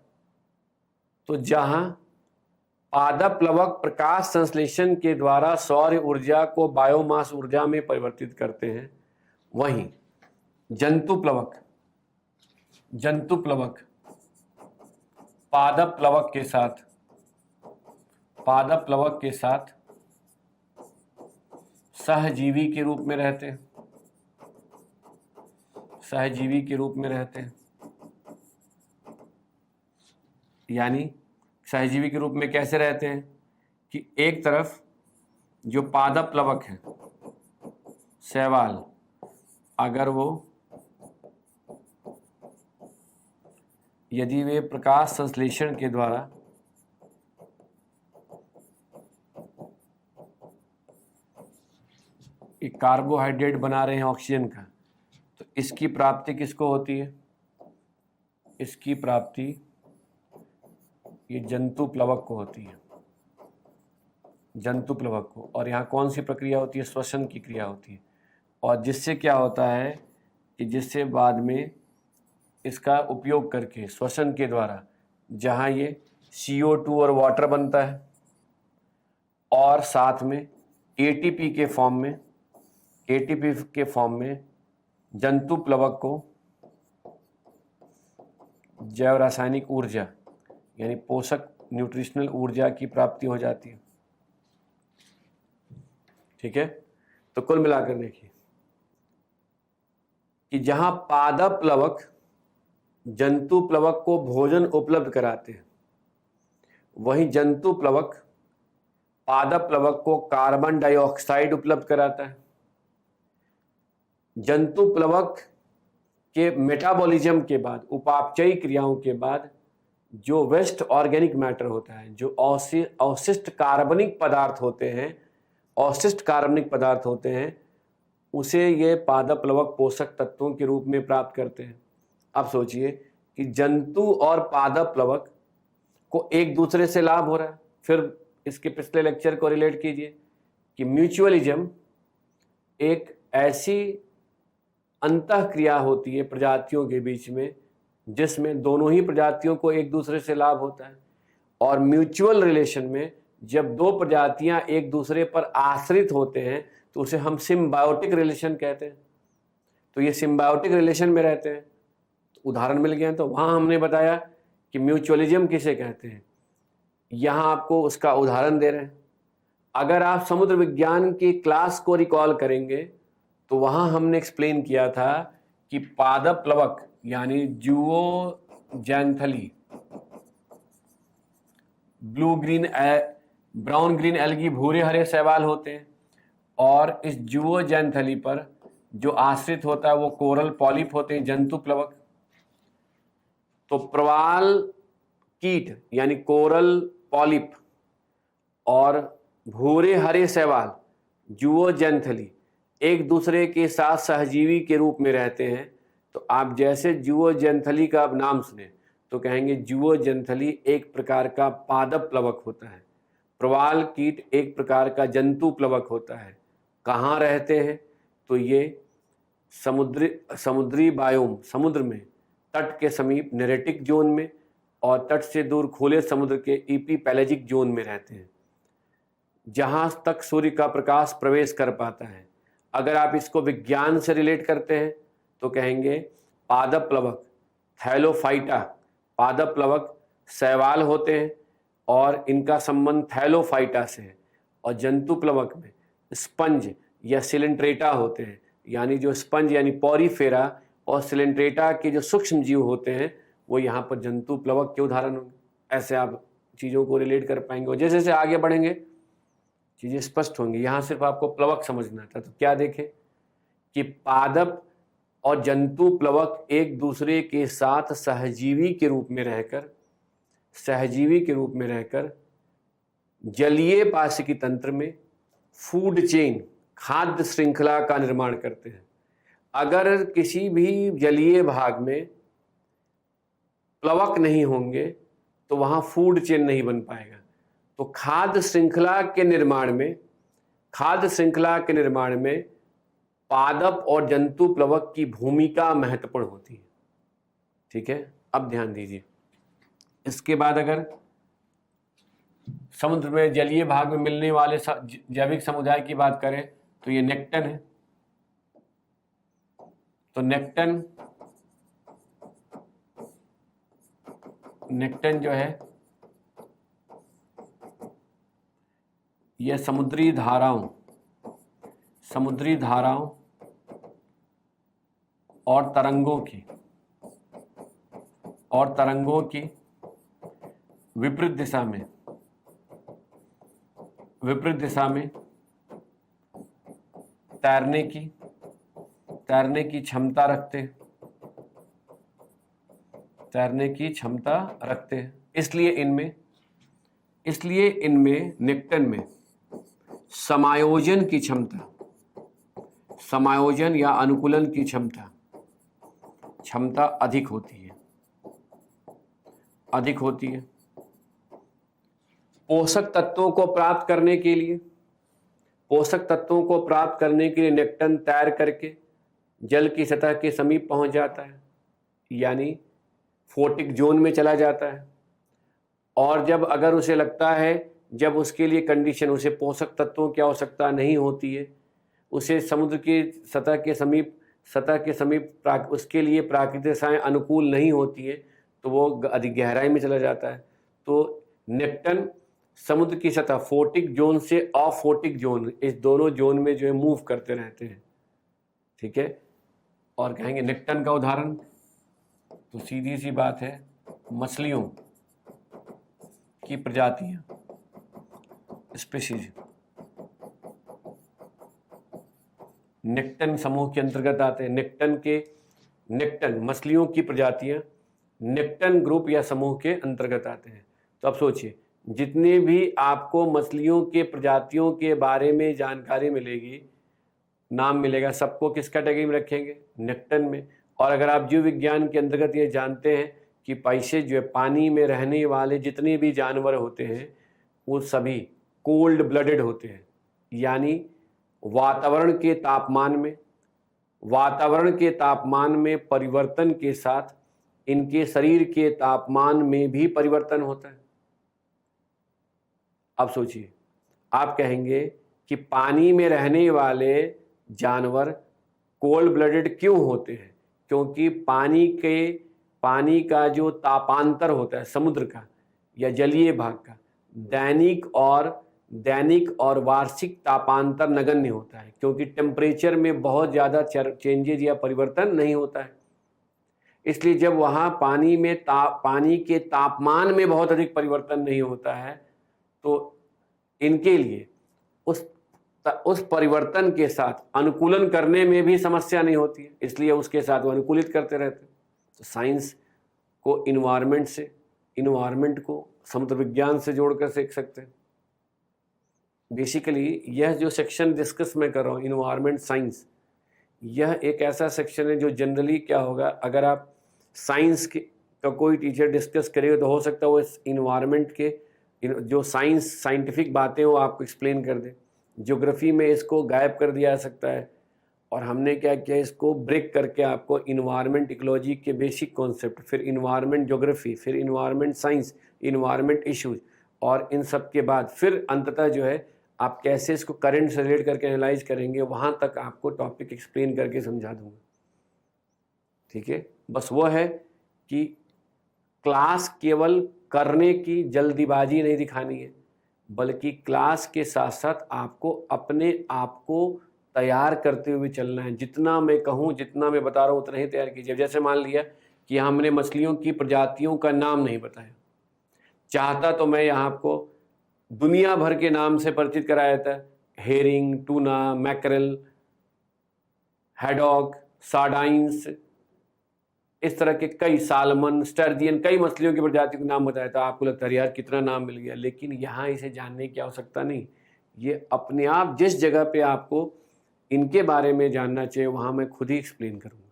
तो जहां पादप प्लवक प्रकाश संश्लेषण के द्वारा सौर ऊर्जा को बायोमास ऊर्जा में परिवर्तित करते हैं, वहीं जंतु प्लवक पादप प्लवक के साथ सहजीवी के रूप में रहते हैं। यानी सहजीवी के रूप में कैसे रहते हैं कि एक तरफ जो पादप प्लवक है शैवाल, अगर वो यदि वे प्रकाश संश्लेषण के द्वारा एक कार्बोहाइड्रेट बना रहे हैं ऑक्सीजन का, तो इसकी प्राप्ति किसको होती है? इसकी प्राप्ति ये जंतु प्लवक को होती है, और यहाँ कौन सी प्रक्रिया होती है? श्वसन की क्रिया होती है। और जिससे क्या होता है कि जिससे बाद में इसका उपयोग करके श्वसन के द्वारा जहाँ ये CO2 और वाटर बनता है और साथ में ATP के फॉर्म में जंतु प्लवक को जैव रासायनिक ऊर्जा यानी पोषक न्यूट्रिशनल ऊर्जा की प्राप्ति हो जाती है। ठीक है, तो कुल मिलाकर देखिए कि जहां पादप प्लवक जंतु प्लवक को भोजन उपलब्ध कराते हैं, वहीं जंतु प्लवक पादप प्लवक को कार्बन डाइऑक्साइड उपलब्ध कराता है। जंतु प्लवक के मेटाबॉलिज्म के बाद, उपापचयी क्रियाओं के बाद जो वेस्ट ऑर्गेनिक मैटर होता है, जो अवशिष्ट कार्बनिक पदार्थ होते हैं, उसे ये पादप प्लवक पोषक तत्वों के रूप में प्राप्त करते हैं। अब सोचिए कि जंतु और पादप प्लवक को एक दूसरे से लाभ हो रहा है। फिर इसके पिछले लेक्चर को रिलेट कीजिए कि म्यूचुअलिज्म एक ऐसी अंतः क्रिया होती है प्रजातियों के बीच में जिसमें दोनों ही प्रजातियों को एक दूसरे से लाभ होता है। और म्यूचुअल रिलेशन में जब दो प्रजातियां एक दूसरे पर आश्रित होते हैं तो उसे हम सिम्बायोटिक रिलेशन कहते हैं। तो ये सिम्बायोटिक रिलेशन में रहते हैं। तो उदाहरण मिल गया। तो वहाँ हमने बताया कि म्यूचुअलिज्म किसे कहते हैं, यहाँ आपको उसका उदाहरण दे रहे हैं। अगर आप समुद्र विज्ञान की क्लास को रिकॉल करेंगे तो वहाँ हमने एक्सप्लेन किया था कि पादप प्लवक यानी जूओजैंथली ब्राउन ग्रीन एल्गी भूरे हरे शैवाल होते हैं, और इस जूओजैंथली पर जो आश्रित होता है वो कोरल पॉलिप होते हैं, जंतु प्लवक। तो प्रवाल कीट यानी कोरल पॉलिप और भूरे हरे शैवाल जूओजैंथली एक दूसरे के साथ सहजीवी के रूप में रहते हैं। तो आप जैसे जूओजैंथली का आप नाम सुने तो कहेंगे जूओजैंथली एक प्रकार का पादप प्लवक होता है, प्रवाल कीट एक प्रकार का जंतु प्लवक होता है। कहाँ रहते हैं? तो ये समुद्री बायोम, समुद्र में तट के समीप नेरेटिक जोन में और तट से दूर खुले समुद्र के इपीपैलेजिक जोन में रहते हैं, जहाँ तक सूर्य का प्रकाश प्रवेश कर पाता है। अगर आप इसको विज्ञान से रिलेट करते हैं तो कहेंगे पादप प्लवक थैलोफाइटा, पादप प्लवक शैवाल होते हैं और इनका संबंध थैलोफाइटा से है। और जंतु प्लवक में स्पंज या सिलेंट्रेटा होते हैं, यानी जो स्पंज यानी पॉरीफेरा और सिलेंट्रेटा के जो सूक्ष्म जीव होते हैं वो यहाँ पर जंतु प्लवक के उदाहरण होंगे। ऐसे आप चीज़ों को रिलेट कर पाएंगे। और जैसे जैसे आगे बढ़ेंगे चीज़ें स्पष्ट होंगी। यहाँ सिर्फ आपको प्लवक समझना था। तो क्या देखें कि पादप और जंतु प्लवक एक दूसरे के साथ सहजीवी के रूप में रहकर जलीय पाशिकी तंत्र में फूड चेन, खाद्य श्रृंखला का निर्माण करते हैं। अगर किसी भी जलीय भाग में प्लवक नहीं होंगे तो वहाँ फूड चेन नहीं बन पाएगा। तो खाद्य श्रृंखला के निर्माण में पादप और जंतु प्लवक की भूमिका महत्वपूर्ण होती है। ठीक है, अब ध्यान दीजिए। इसके बाद अगर समुद्र में जलीय भाग में मिलने वाले जैविक समुदाय की बात करें तो ये नेक्टन है। तो नेक्टन जो है यह समुद्री धाराओं और तरंगों की विपरीत दिशा में तैरने की क्षमता रखते हैं। इसलिए इनमें नेक्टन में समायोजन या अनुकूलन की क्षमता अधिक होती है। पोषक तत्वों को प्राप्त करने के लिए नेक्टन तैर करके जल की सतह के समीप पहुंच जाता है, यानी फोटिक जोन में चला जाता है। और जब अगर उसे लगता है, जब उसके लिए कंडीशन, उसे पोषक तत्वों की आवश्यकता नहीं होती है, उसे समुद्र की सतह के समीप उसके लिए प्राकृतिक दशाएं अनुकूल नहीं होती है, तो वो अधिक गहराई में चला जाता है। तो नेक्टन समुद्र की सतह फोटिक जोन से ऑफ फोटिक जोन, इस दोनों जोन में जो है मूव करते रहते हैं। ठीक है, और कहेंगे नेक्टन का उदाहरण, तो सीधी सी बात है, मछलियों की प्रजातियां, स्पीशीज नेक्टन समूह के अंतर्गत आते हैं। नेक्टन मछलियों की प्रजातियां नेक्टन ग्रुप या समूह के अंतर्गत आते हैं। तो अब सोचिए, जितने भी आपको मछलियों के प्रजातियों के बारे में जानकारी मिलेगी, नाम मिलेगा, सबको किस कैटेगरी में रखेंगे? नेक्टन में। और अगर आप जीव विज्ञान के अंतर्गत ये जानते हैं कि पैसे जो है पानी में रहने वाले जितने भी जानवर होते हैं वो सभी कोल्ड ब्लडेड होते हैं, यानी वातावरण के तापमान में परिवर्तन के साथ इनके शरीर के तापमान में भी परिवर्तन होता है। अब सोचिए, आप कहेंगे कि पानी में रहने वाले जानवर कोल्ड ब्लडेड क्यों होते हैं? क्योंकि पानी का जो तापांतर होता है समुद्र का या जलीय भाग का, दैनिक और वार्षिक तापांतर नगण्य होता है, क्योंकि टेम्परेचर में बहुत ज़्यादा चेंजेज या परिवर्तन नहीं होता है। इसलिए जब वहाँ पानी के तापमान में बहुत अधिक परिवर्तन नहीं होता है, तो इनके लिए उस परिवर्तन के साथ अनुकूलन करने में भी समस्या नहीं होती है, इसलिए उसके साथ वो अनुकूलित करते रहते हैं। तो साइंस को इन्वायरमेंट को समुद्र विज्ञान से जोड़कर सीख सकते हैं। बेसिकली यह जो सेक्शन डिस्कस मैं कर रहा हूँ, इन्वायरमेंट साइंस, यह एक ऐसा सेक्शन है जो जनरली क्या होगा, अगर आप साइंस का कोई टीचर डिस्कस करेगा तो हो सकता है वो इस इन्वायरमेंट के जो साइंटिफिक बातें वो आपको एक्सप्लेन कर दे। ज्योग्राफी में इसको गायब कर दिया जा सकता है, और हमने क्या किया, इसको ब्रेक करके आपको इन्वायरमेंट इकोलॉजी के बेसिक कॉन्सेप्ट, फिर इन्वायरमेंट ज्योग्राफी, फिर इन्वायरमेंट साइंस, इन्वायरमेंट इश्यूज, और इन सब के बाद फिर अंततः जो है आप कैसे इसको करंट से रिलेट करके एनालाइज करेंगे, वहाँ तक आपको टॉपिक एक्सप्लेन करके समझा दूंगा। ठीक है, बस वो है कि क्लास केवल करने की जल्दीबाजी नहीं दिखानी है, बल्कि क्लास के साथ साथ आपको अपने आप को तैयार करते हुए चलना है। जितना मैं कहूँ, जितना मैं बता रहा हूँ उतना ही तैयार कीजिए। जैसे मान लिया कि हमने मछलियों की प्रजातियों का नाम नहीं बताया, चाहता तो मैं यहाँ आपको दुनिया भर के नाम से परिचित कराया जाता है, herring, tuna, mackerel, haddock, sardines, इस तरह के कई, सालमन, स्टर्जियन, कई मछलियों की प्रजाति के नाम बताया था। आपको लगता है यार कितना नाम मिल गया, लेकिन यहाँ इसे जानने की आवश्यकता नहीं। ये अपने आप जिस जगह पे आपको इनके बारे में जानना चाहिए वहाँ मैं खुद ही एक्सप्लेन करूँगा।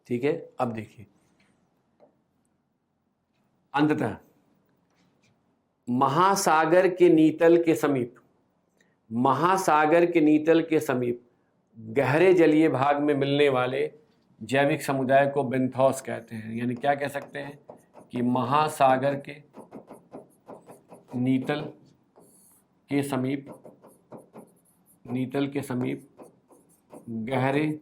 ठीक है, अब देखिए, अंततः महासागर के नीतल के समीप, महासागर के नीतल के समीप गहरे जलीय भाग में मिलने वाले जैविक समुदाय को बेंथोस कहते हैं। यानी क्या कह सकते हैं कि महासागर के नीतल के समीप, नीतल के समीप गहरे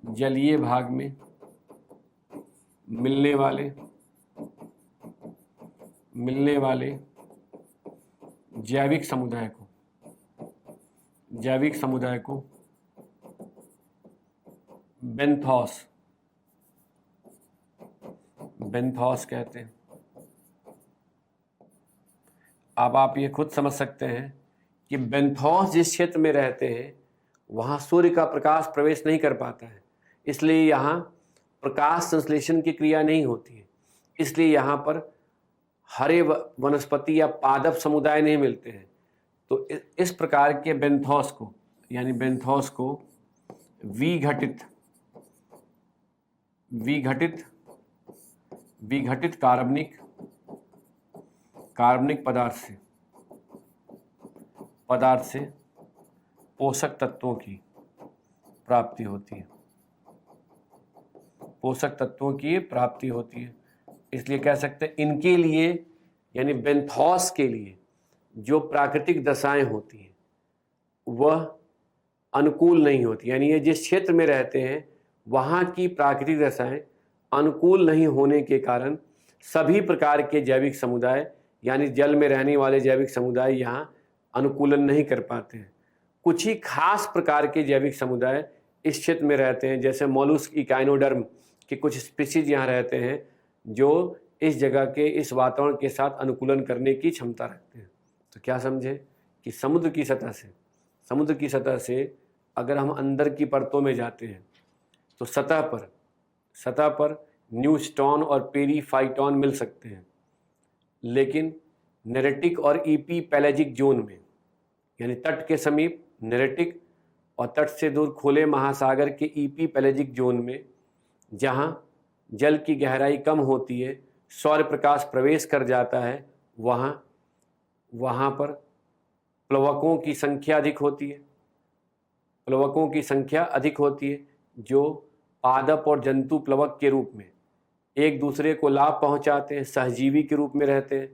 जलीय भाग में मिलने वाले जैविक समुदाय को बेंथोस कहते हैं। अब आप ये खुद समझ सकते हैं कि बेंथोस जिस क्षेत्र में रहते हैं वहाँ सूर्य का प्रकाश प्रवेश नहीं कर पाता है, इसलिए यहाँ प्रकाश संश्लेषण की क्रिया नहीं होती है, इसलिए यहाँ पर हरे वनस्पति या पादप समुदाय नहीं मिलते हैं। तो इस प्रकार के बेंथोस को, यानी बेंथोस को विघटित कार्बनिक पदार्थ से पोषक तत्वों की प्राप्ति होती है। इसलिए कह सकते हैं इनके लिए, यानी बेंथोस के लिए जो प्राकृतिक दशाएं होती हैं वह अनुकूल नहीं होती। यानी ये जिस क्षेत्र में रहते हैं वहाँ की प्राकृतिक दशाएं अनुकूल नहीं होने के कारण सभी प्रकार के जैविक समुदाय, यानी जल में रहने वाले जैविक समुदाय यहाँ अनुकूलन नहीं कर पाते हैं। कुछ ही खास प्रकार के जैविक समुदाय इस क्षेत्र में रहते हैं, जैसे मोलस्क इकाइनोडर्म के कुछ स्पीशीज यहाँ रहते हैं जो इस जगह के इस वातावरण के साथ अनुकूलन करने की क्षमता रखते हैं। तो क्या समझे कि समुद्र की सतह से अगर हम अंदर की परतों में जाते हैं तो सतह पर न्यूस्टॉन और पेरीफाइटॉन मिल सकते हैं, लेकिन नेरेटिक और ईपी पैलेजिक जोन में, यानी तट के समीप नेरेटिक और तट से दूर खुले महासागर के ईपी पैलेजिक जोन में, जहाँ जल की गहराई कम होती है, सौर प्रकाश प्रवेश कर जाता है, वहाँ पर प्लवकों की संख्या अधिक होती है जो पादप और जंतु प्लवक के रूप में एक दूसरे को लाभ पहुंचाते हैं, सहजीवी के रूप में रहते हैं।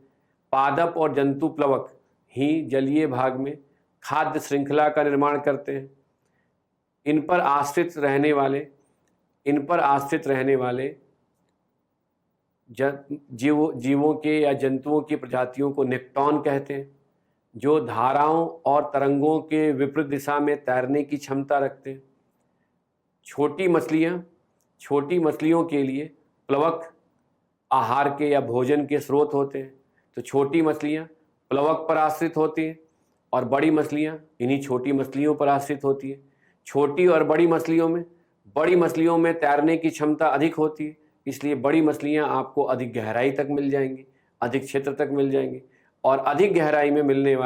पादप और जंतु प्लवक ही जलीय भाग में खाद्य श्रृंखला का निर्माण करते हैं। इन पर आश्रित रहने वाले जीवों के या जंतुओं की प्रजातियों को नेक्टॉन कहते हैं, जो धाराओं और तरंगों के विपरीत दिशा में तैरने की क्षमता रखते हैं। छोटी मछलियों के लिए प्लवक आहार के या भोजन के स्रोत होते हैं, तो छोटी मछलियाँ प्लवक पर आश्रित होती हैं और बड़ी मछलियाँ इन्हीं छोटी मछलियों पर आश्रित होती हैं। छोटी और बड़ी मछलियों में तैरने की क्षमता अधिक होती है, इसलिए बड़ी मछलियाँ आपको अधिक गहराई तक मिल जाएंगी, अधिक क्षेत्र तक मिल जाएंगी, और अधिक गहराई में मिलने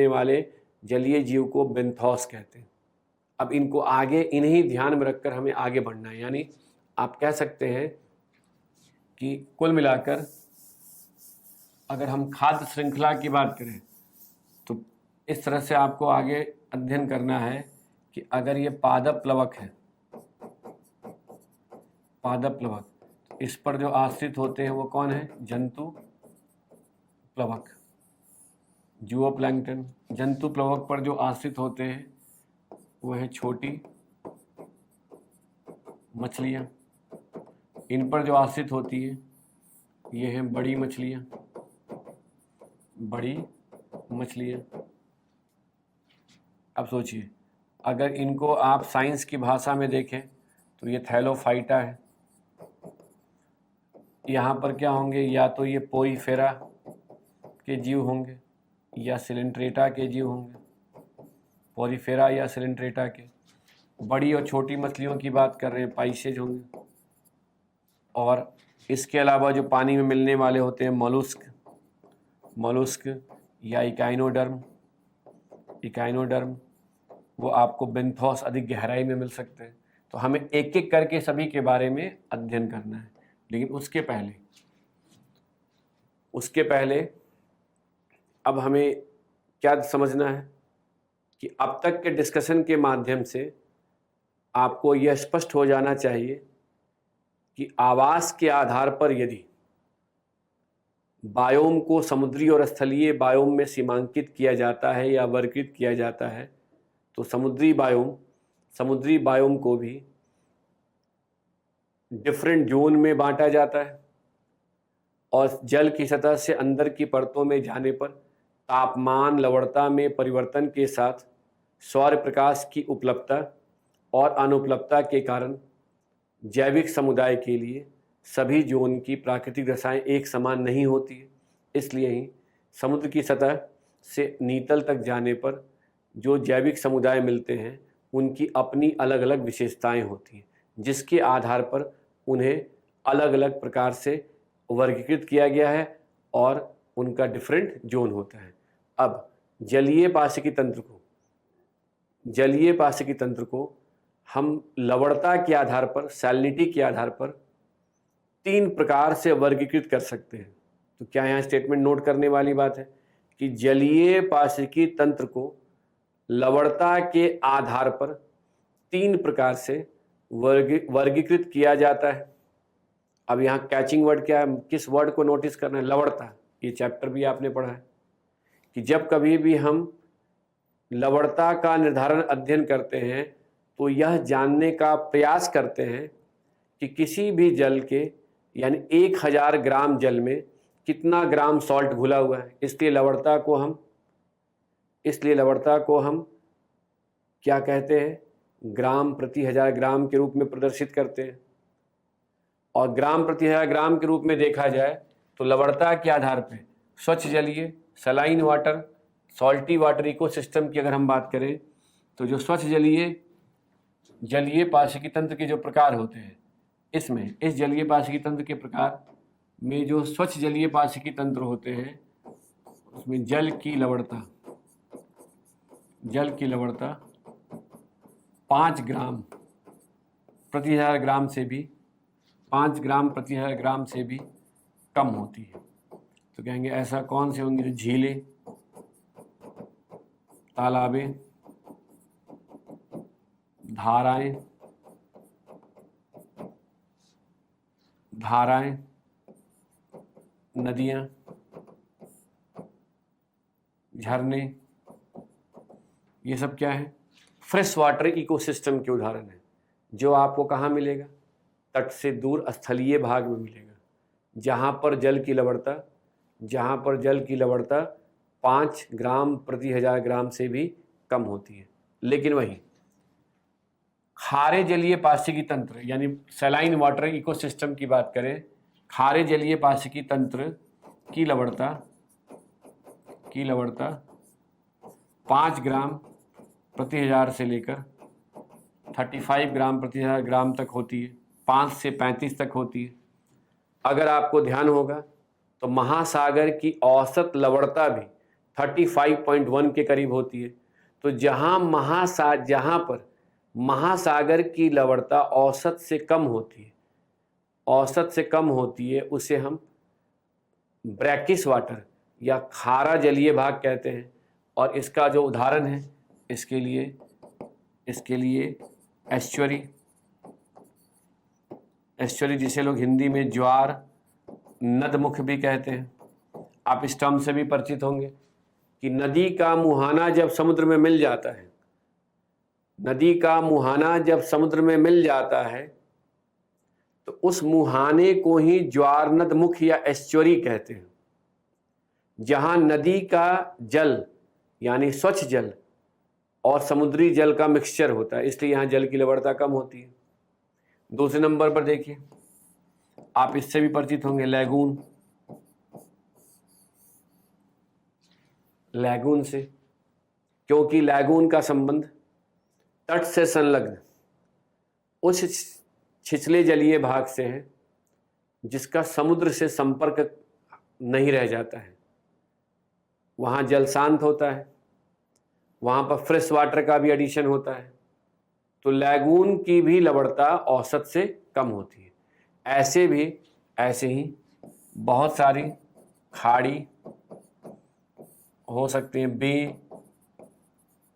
वाले जलीय जीव को बेंथोस कहते हैं। अब इनको आगे इन्हीं ध्यान में रखकर हमें आगे बढ़ना है। यानी आप कह सकते हैं कि कुल मिलाकर अगर हम खाद्य श्रृंखला की बात करें तो इस तरह से आपको आगे अध्ययन करना है कि अगर ये पादप प्लवक है, इस पर जो आश्रित होते हैं वो कौन है? जंतु प्लवक, जूओप्लैंक्टन। जंतु प्लवक पर जो आश्रित होते हैं वो है छोटी मछलियाँ। इन पर जो आश्रित होती है ये हैं बड़ी मछलियाँ। अब सोचिए, अगर इनको आप साइंस की भाषा में देखें तो ये थैलोफाइटा है। यहाँ पर क्या होंगे? या तो ये पोरीफेरा के जीव होंगे या सिलेंट्रेटा के जीव होंगे, पोरीफेरा या सिलेंट्रेटा के। बड़ी और छोटी मछलियों की बात कर रहे हैं, पाइसेज होंगे। और इसके अलावा जो पानी में मिलने वाले होते हैं मोलुस्क या इकाइनोडर्म, वो आपको बेंथोस अधिक गहराई में मिल सकते हैं। तो हमें एक एक करके सभी के बारे में अध्ययन करना है। लेकिन उसके पहले अब हमें क्या समझना है कि अब तक के डिस्कशन के माध्यम से आपको यह स्पष्ट हो जाना चाहिए कि आवास के आधार पर यदि बायोम को समुद्री और स्थलीय बायोम में सीमांकित किया जाता है या वर्गीकृत किया जाता है, तो समुद्री बायोम को भी डिफरेंट जोन में बांटा जाता है। और जल की सतह से अंदर की परतों में जाने पर तापमान लवणता में परिवर्तन के साथ सौर प्रकाश की उपलब्धता और अनुपलब्धता के कारण जैविक समुदाय के लिए सभी जोन की प्राकृतिक दशाएं एक समान नहीं होती है। इसलिए ही समुद्र की सतह से नीतल तक जाने पर जो जैविक समुदाय मिलते हैं उनकी अपनी अलग अलग विशेषताएं होती हैं, जिसके आधार पर उन्हें अलग अलग प्रकार से वर्गीकृत किया गया है और उनका डिफरेंट जोन होता है। अब जलीय पाशिकी तंत्र को हम लवणता के आधार पर, सैलिनिटी के आधार पर 3 प्रकार से वर्गीकृत कर सकते हैं। तो क्या यहाँ स्टेटमेंट नोट करने वाली बात है कि जलीय पाशिकी तंत्र को लवणता के आधार पर 3 प्रकार से वर्गीकृत किया जाता है। अब यहाँ कैचिंग वर्ड क्या है, किस वर्ड को नोटिस करना है? लवणता। ये चैप्टर भी आपने पढ़ा है कि जब कभी भी हम लवणता का निर्धारण अध्ययन करते हैं तो यह जानने का प्रयास करते हैं कि किसी भी जल के यानी 1000 ग्राम जल में कितना ग्राम सॉल्ट घुला हुआ है। इसलिए लवणता को हम क्या कहते हैं? ग्राम प्रति 1000 ग्राम के रूप में प्रदर्शित करते हैं। और ग्राम प्रति 1000 ग्राम के रूप में देखा जाए तो लवणता के आधार पर स्वच्छ जलीय, saline water, salty water ecosystem की अगर हम बात करें तो जो स्वच्छ जलीय पाशिकी तंत्र के जो प्रकार होते हैं, इस जलीय पाशिकी तंत्र के प्रकार में जो स्वच्छ जलीय पाशिकी तंत्र होते हैं उसमें जल की लवणता 5 ग्राम प्रति 1000 ग्राम से भी 5 ग्राम प्रति 1000 ग्राम से भी कम होती है। तो कहेंगे ऐसा कौन से होंगे? जो झीलें, तालाबें, धाराएं, नदियां, झरने, ये सब क्या है? फ्रेश वाटर इकोसिस्टम के उदाहरण है, जो आपको कहाँ मिलेगा? तट से दूर स्थलीय भाग में मिलेगा, जहाँ पर जल की लवणता 5 ग्राम प्रति 1000 ग्राम से भी कम होती है। लेकिन वहीं खारे जलीय पाशिकी तंत्र यानी सलाइन वाटर इकोसिस्टम की बात करें, खारे जलीय पाशिकी तंत्र की लवणता 5 ग्राम प्रति 1000 से लेकर 35 ग्राम प्रति 1000 ग्राम तक होती है, 5 से 35 तक होती है। अगर आपको ध्यान होगा तो महासागर की औसत लवणता भी 35.1 के करीब होती है। तो जहाँ पर महासागर की लवणता औसत से कम होती है उसे हम ब्रैकिश वाटर या खारा जलीय भाग कहते हैं। और इसका जो उदाहरण है इसके लिए एस्चुरी जिसे लोग हिंदी में ज्वार नदमुख भी कहते हैं। आप इस टर्म से भी परिचित होंगे कि नदी का मुहाना जब समुद्र में मिल जाता है तो उस मुहाने को ही ज्वार नदमुख या एस्चुरी कहते हैं, जहां नदी का जल यानी स्वच्छ जल और समुद्री जल का मिक्सचर होता है, इसलिए यहाँ जल की लवणता कम होती है। दूसरे नंबर पर देखिए, आप इससे भी परिचित होंगे, लैगून। लैगून से, क्योंकि लैगून का संबंध तट से संलग्न उस छिछले जलीय भाग से है जिसका समुद्र से संपर्क नहीं रह जाता है। वहाँ जल शांत होता है, वहाँ पर फ्रेश वाटर का भी एडिशन होता है, तो लैगून की भी लवणता औसत से कम होती है। ऐसे ही बहुत सारी खाड़ी हो सकती हैं, बे,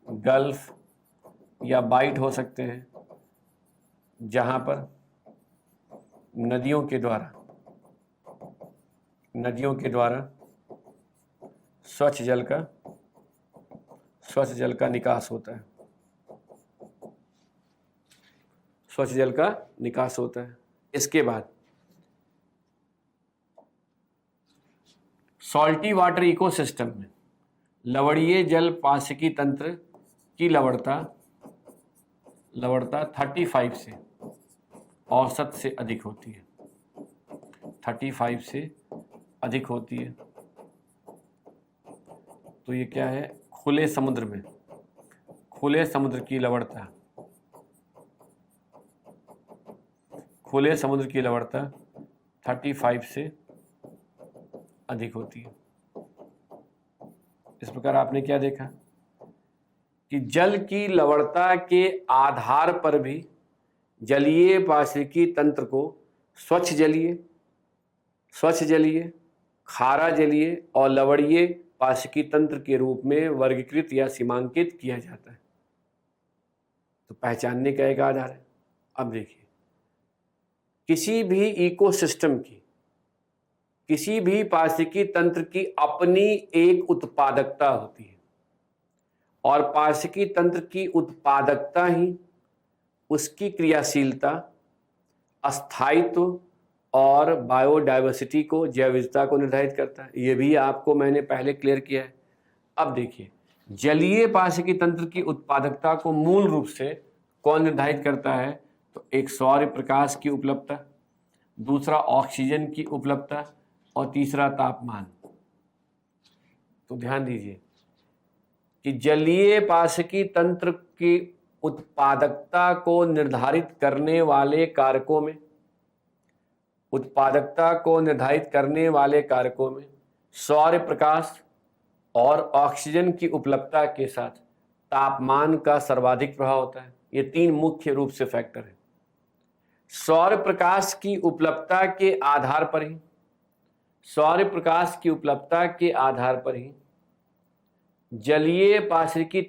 गल्फ या बाइट हो सकते हैं, जहाँ पर नदियों के द्वारा स्वच्छ जल का निकास होता है। इसके बाद सॉल्टी वाटर इकोसिस्टम में लवणीय जल पाशिकी तंत्र की लवणता 35 से औसत से अधिक होती है। 35 से अधिक होती है। तो ये क्या है? खुले समुद्र की लवणता 35 से अधिक होती है। इस प्रकार आपने क्या देखा कि जल की लवणता के आधार पर भी जलीय पाशिकी तंत्र को स्वच्छ जलीय, खारा जलीय और लवणीय पाशिकी तंत्र के रूप में वर्गीकृत या सीमांकित किया जाता है। तो पहचानने का एक आधार है। अब देखिए, किसी भी इकोसिस्टम की, किसी भी पाशिकी तंत्र की अपनी एक उत्पादकता होती है और पाशिकी तंत्र की उत्पादकता ही उसकी क्रियाशीलता, अस्थायित्व और बायोडाइवर्सिटी को, जैव विविधता को निर्धारित करता है। ये भी आपको मैंने पहले क्लियर किया है। अब देखिए, जलीय पाशिकी तंत्र की उत्पादकता को मूल रूप से कौन निर्धारित करता है? तो एक सौर प्रकाश की उपलब्धता, दूसरा ऑक्सीजन की उपलब्धता और तीसरा तापमान। तो ध्यान दीजिए कि जलीय पाशिकी तंत्र की उत्पादकता को निर्धारित करने वाले कारकों में सौर प्रकाश और ऑक्सीजन की उपलब्धता के साथ तापमान का सर्वाधिक प्रभाव होता है। ये तीन मुख्य रूप से फैक्टर हैं। सौर प्रकाश की उपलब्धता के आधार पर ही जलीय पाशिकी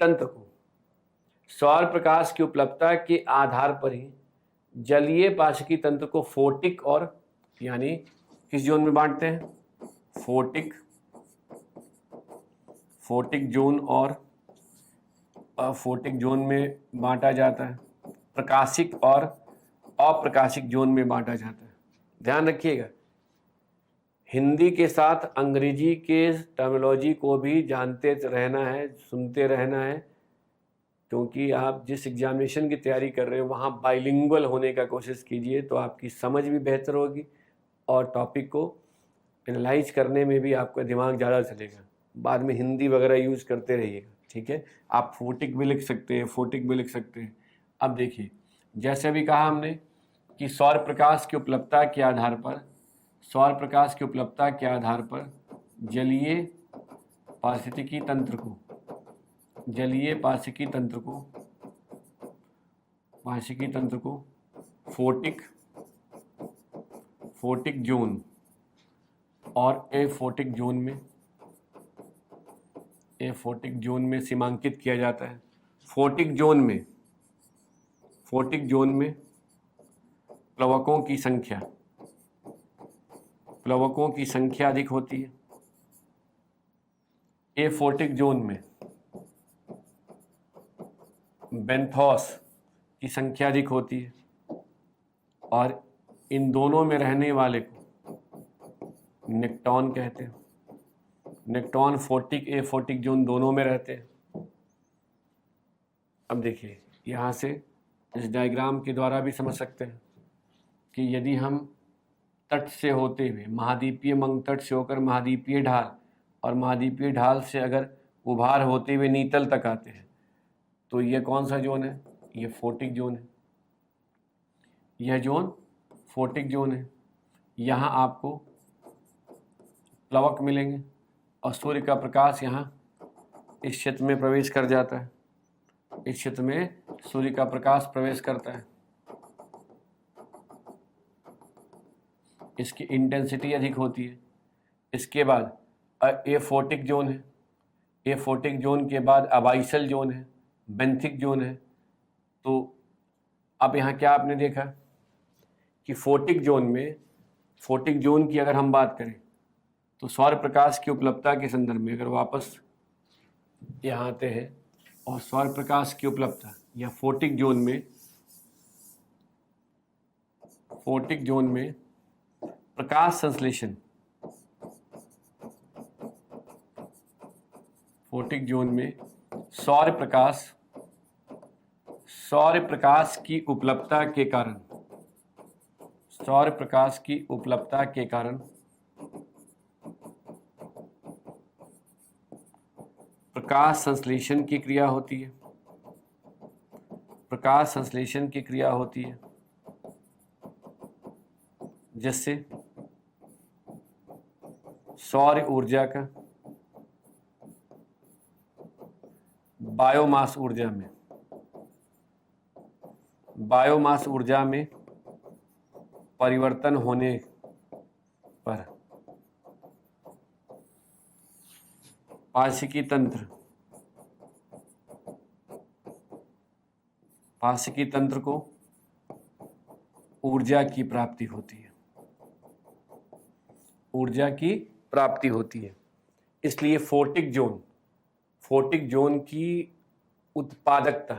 तंत्र को फोटिक और, यानी किस जोन में बांटते हैं? फोटिक जोन और अफोटिक जोन में बांटा जाता है। प्रकाशिक और अप्रकाशिक जोन में बांटा जाता है। ध्यान रखिएगा, हिंदी के साथ अंग्रेजी के टर्मिनोलॉजी को भी जानते रहना है, सुनते रहना है, क्योंकि आप जिस एग्जामिनेशन की तैयारी कर रहे हो वहाँ बाइलिंगुअल होने का कोशिश कीजिए, तो आपकी समझ भी बेहतर होगी और टॉपिक को एनालाइज करने में भी आपका दिमाग ज़्यादा चलेगा। बाद में हिंदी वगैरह यूज़ करते रहिएगा, ठीक है? आप फोटिक भी लिख सकते हैं, अब देखिए, जैसे भी कहा हमने कि सौर प्रकाश की उपलब्धता के आधार पर जलीय पाशिकी तंत्र को फोटिक जोन और एफोटिक जोन में सीमांकित किया जाता है। फोटिक जोन में प्लवकों की संख्या अधिक होती है। एफोटिक जोन में बेंथोस की संख्या अधिक होती है और इन दोनों में रहने वाले को निक्टॉन कहते हैं। निक्टॉन फोटिक, एफोटिक जोन दोनों में रहते हैं। अब देखिए, यहाँ से इस डायग्राम के द्वारा भी समझ सकते हैं कि यदि हम तट से होते हुए महाद्वीपीय मंग तट से होकर महाद्वीपीय ढाल और महाद्वीपीय ढाल से अगर उभार होते हुए नीतल तक आते हैं। तो ये कौन सा जोन है? ये फोटिक जोन है। यह जोन फोटिक जोन है। यहाँ आपको प्लवक मिलेंगे और सूर्य का प्रकाश यहाँ इस क्षेत्र में प्रवेश कर जाता है। इस क्षेत्र में सूर्य का प्रकाश प्रवेश करता है, इसकी इंटेंसिटी अधिक होती है। इसके बाद ये फोटिक जोन है। ये फोटिक जोन के बाद अबाइसल जोन है, बेंथिक जोन है। तो अब यहाँ क्या आपने देखा कि फोटिक जोन की अगर हम बात करें तो सौर प्रकाश की उपलब्धता के संदर्भ में अगर वापस यहाँ आते हैं और सौर प्रकाश की उपलब्धता या फोटिक जोन में प्रकाश संश्लेषण, फोटिक जोन में सौर प्रकाश की उपलब्धता के कारण प्रकाश संश्लेषण की क्रिया होती है, जिससे सौर ऊर्जा का बायोमास ऊर्जा में परिवर्तन होने पर पार्शिकी तंत्र को ऊर्जा की प्राप्ति होती है। इसलिए फोटिक जोन की उत्पादकता,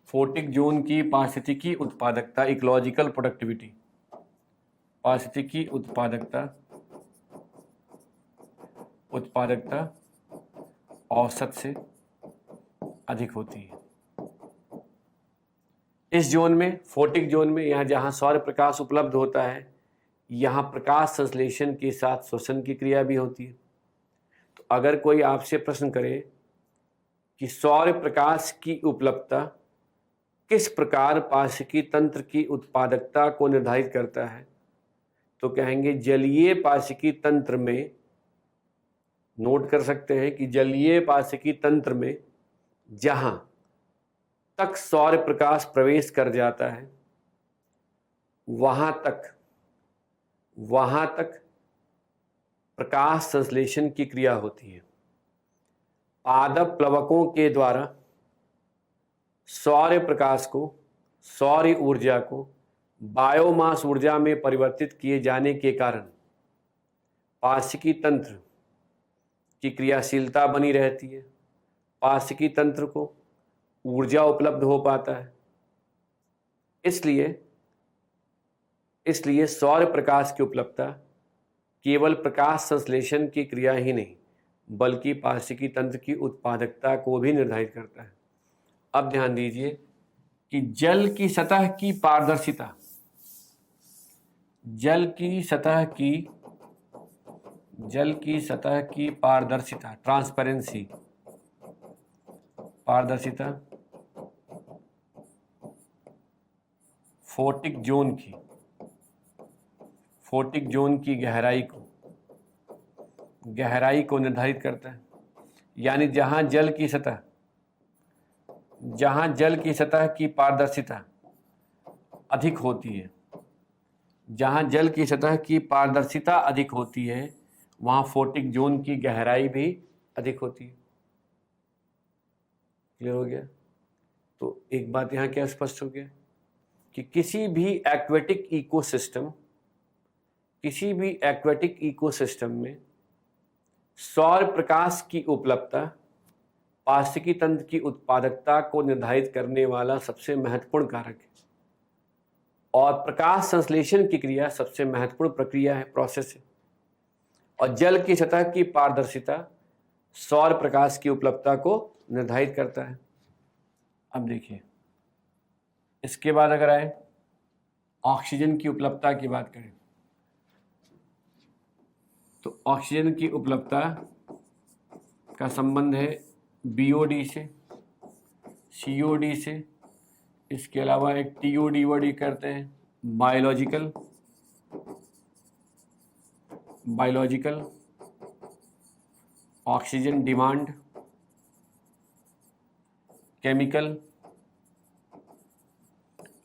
फोटिक जोन की पारिस्थितिकी उत्पादकता, इकोलॉजिकल प्रोडक्टिविटी, पारिस्थितिकी उत्पादकता औसत से अधिक होती है। इस जोन में, फोटिक जोन में, यहाँ जहाँ सौर प्रकाश उपलब्ध होता है, यहाँ प्रकाश संश्लेषण के साथ श्वसन की क्रिया भी होती है। तो अगर कोई आपसे प्रश्न करे कि सौर प्रकाश की उपलब्धता किस प्रकार पार्शिकी तंत्र की उत्पादकता को निर्धारित करता है, तो कहेंगे जलीय पार्शिकी तंत्र में, नोट कर सकते हैं कि जलीय पार्शिकी तंत्र में जहां तक सौर प्रकाश प्रवेश कर जाता है वहां तक प्रकाश संश्लेषण की क्रिया होती है। पादप प्लवकों के द्वारा सौर प्रकाश को, सौर ऊर्जा को बायोमास ऊर्जा में परिवर्तित किए जाने के कारण पार्शिकी तंत्र की क्रियाशीलता बनी रहती है, पार्शिकी तंत्र को ऊर्जा उपलब्ध हो पाता है। इसलिए सौर प्रकाश की उपलब्धता केवल प्रकाश संश्लेषण की क्रिया ही नहीं बल्कि पार्शिकी तंत्र की उत्पादकता को भी निर्धारित करता है। अब ध्यान दीजिए कि जल की सतह की पारदर्शिता, जल की सतह की पारदर्शिता, ट्रांसपेरेंसी, पारदर्शिता फोटिक जोन की गहराई को निर्धारित करता है। यानी जहां जल की सतह की पारदर्शिता अधिक होती है, वहां फोटिक जोन की गहराई भी अधिक होती है। क्लियर हो गया? तो एक बात यहां क्या स्पष्ट हो गया कि किसी भी एक्वेटिक इकोसिस्टम में सौर प्रकाश की उपलब्धता पार्शिकी तंत्र की उत्पादकता को निर्धारित करने वाला सबसे महत्वपूर्ण कारक है और प्रकाश संश्लेषण की क्रिया सबसे महत्वपूर्ण प्रक्रिया है, प्रोसेस है। और जल की सतह की पारदर्शिता सौर प्रकाश की उपलब्धता को निर्धारित करता है। अब देखिए, इसके बाद अगर आए ऑक्सीजन की उपलब्धता की बात करें तो ऑक्सीजन की उपलब्धता का संबंध है बीओडी से, सीओडी से, इसके अलावा एक टीओडी वर्ड करते हैं, biological oxygen demand, chemical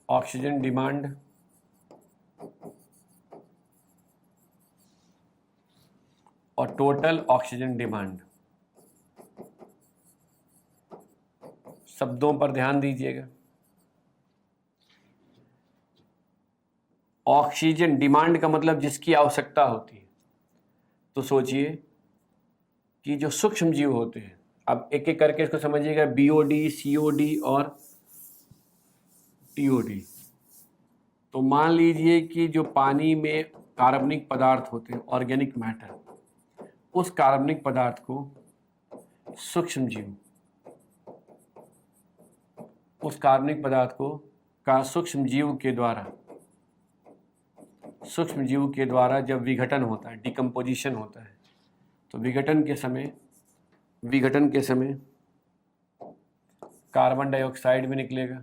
oxygen demand, और टोटल ऑक्सीजन डिमांड। शब्दों पर ध्यान दीजिएगा। ऑक्सीजन डिमांड का मतलब जिसकी आवश्यकता होती है। तो सोचिए कि जो सूक्ष्म जीव होते हैं, अब एक एक करके इसको समझिएगा, बीओडी, सीओडी और टीओडी। तो मान लीजिए कि जो पानी में कार्बनिक पदार्थ होते हैं, ऑर्गेनिक मैटर, उस कार्बनिक पदार्थ को सूक्ष्म जीव, उस कार्बनिक पदार्थ को का सूक्ष्म जीव के द्वारा जब विघटन होता है, डिकम्पोजिशन होता है, तो विघटन के समय कार्बन डाइऑक्साइड भी निकलेगा।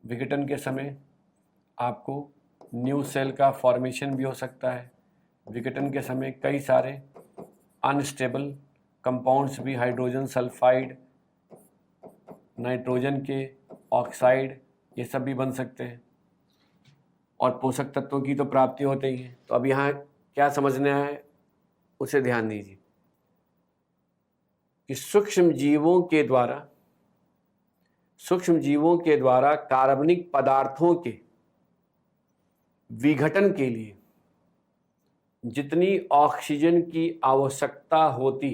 विघटन के समय आपको न्यू सेल का फॉर्मेशन भी हो सकता है। विघटन के समय कई सारे अनस्टेबल कंपाउंड्स भी, हाइड्रोजन सल्फाइड, नाइट्रोजन के ऑक्साइड, ये सब भी बन सकते हैं। और पोषक तत्वों की तो प्राप्ति होती ही है। तो अब यहाँ क्या समझना है उसे ध्यान दीजिए कि सूक्ष्म जीवों के द्वारा कार्बनिक पदार्थों के विघटन के लिए जितनी ऑक्सीजन की आवश्यकता होती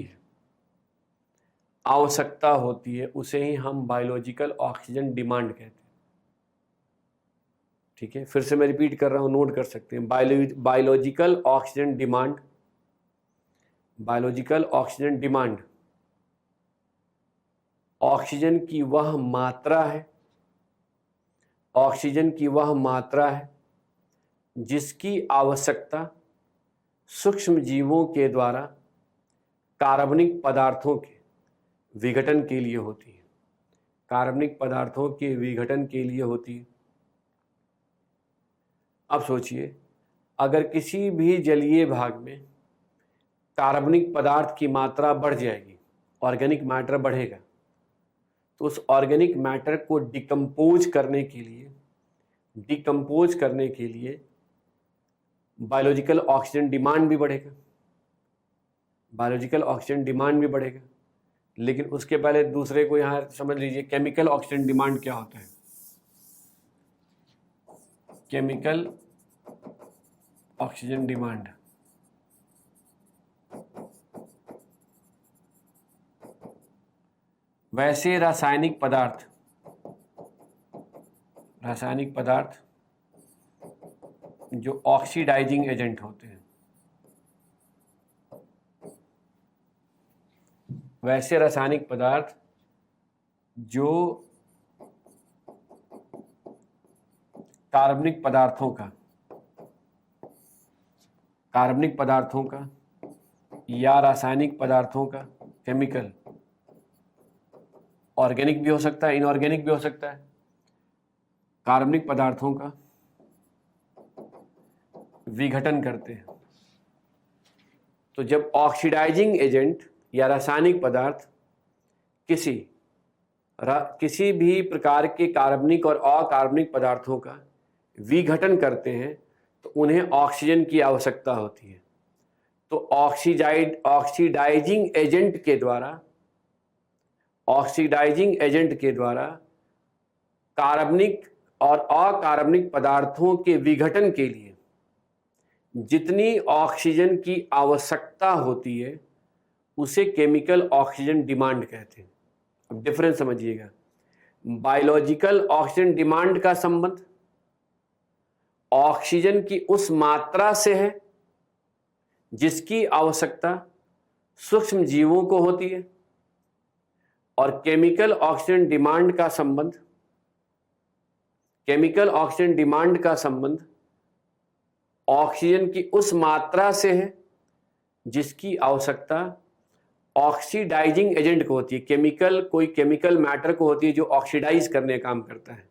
है उसे ही हम बायोलॉजिकल ऑक्सीजन डिमांड कहते हैं। ठीक है, फिर से मैं रिपीट कर रहा हूं, नोट कर सकते हैं। बायोलॉजिकल ऑक्सीजन डिमांड ऑक्सीजन की वह मात्रा है जिसकी आवश्यकता सूक्ष्म जीवों के द्वारा कार्बनिक पदार्थों के विघटन के लिए होती है। अब सोचिए, अगर किसी भी जलीय भाग में कार्बनिक पदार्थ की मात्रा बढ़ जाएगी, ऑर्गेनिक मैटर बढ़ेगा, तो उस ऑर्गेनिक मैटर को डिकम्पोज करने के लिए बायोलॉजिकल ऑक्सीजन डिमांड भी बढ़ेगा। लेकिन उसके पहले दूसरे को यहाँ समझ लीजिए, केमिकल ऑक्सीजन डिमांड क्या होता है। केमिकल ऑक्सीजन डिमांड वैसे रासायनिक पदार्थ जो ऑक्सीडाइजिंग एजेंट होते हैं, वैसे रासायनिक पदार्थ जो कार्बनिक पदार्थों का या रासायनिक पदार्थों का, केमिकल, ऑर्गेनिक भी हो सकता है, इनऑर्गेनिक भी हो सकता है, कार्बनिक पदार्थों का विघटन करते हैं। तो जब ऑक्सीडाइजिंग एजेंट या रासायनिक पदार्थ किसी भी प्रकार के कार्बनिक और अकार्बनिक पदार्थों का विघटन करते हैं तो उन्हें ऑक्सीजन की आवश्यकता होती है। तो ऑक्सीडाइजिंग एजेंट के द्वारा कार्बनिक और अकार्बनिक पदार्थों के विघटन के लिए जितनी ऑक्सीजन की आवश्यकता होती है उसे केमिकल ऑक्सीजन डिमांड कहते हैं। अब डिफरेंस समझिएगा। बायोलॉजिकल ऑक्सीजन डिमांड का संबंध ऑक्सीजन की उस मात्रा से है जिसकी आवश्यकता सूक्ष्म जीवों को होती है, और केमिकल ऑक्सीजन डिमांड का संबंध ऑक्सीजन की उस मात्रा से है जिसकी आवश्यकता ऑक्सीडाइजिंग एजेंट को होती है, केमिकल, कोई केमिकल मैटर को होती है जो ऑक्सीडाइज करने का काम करता है।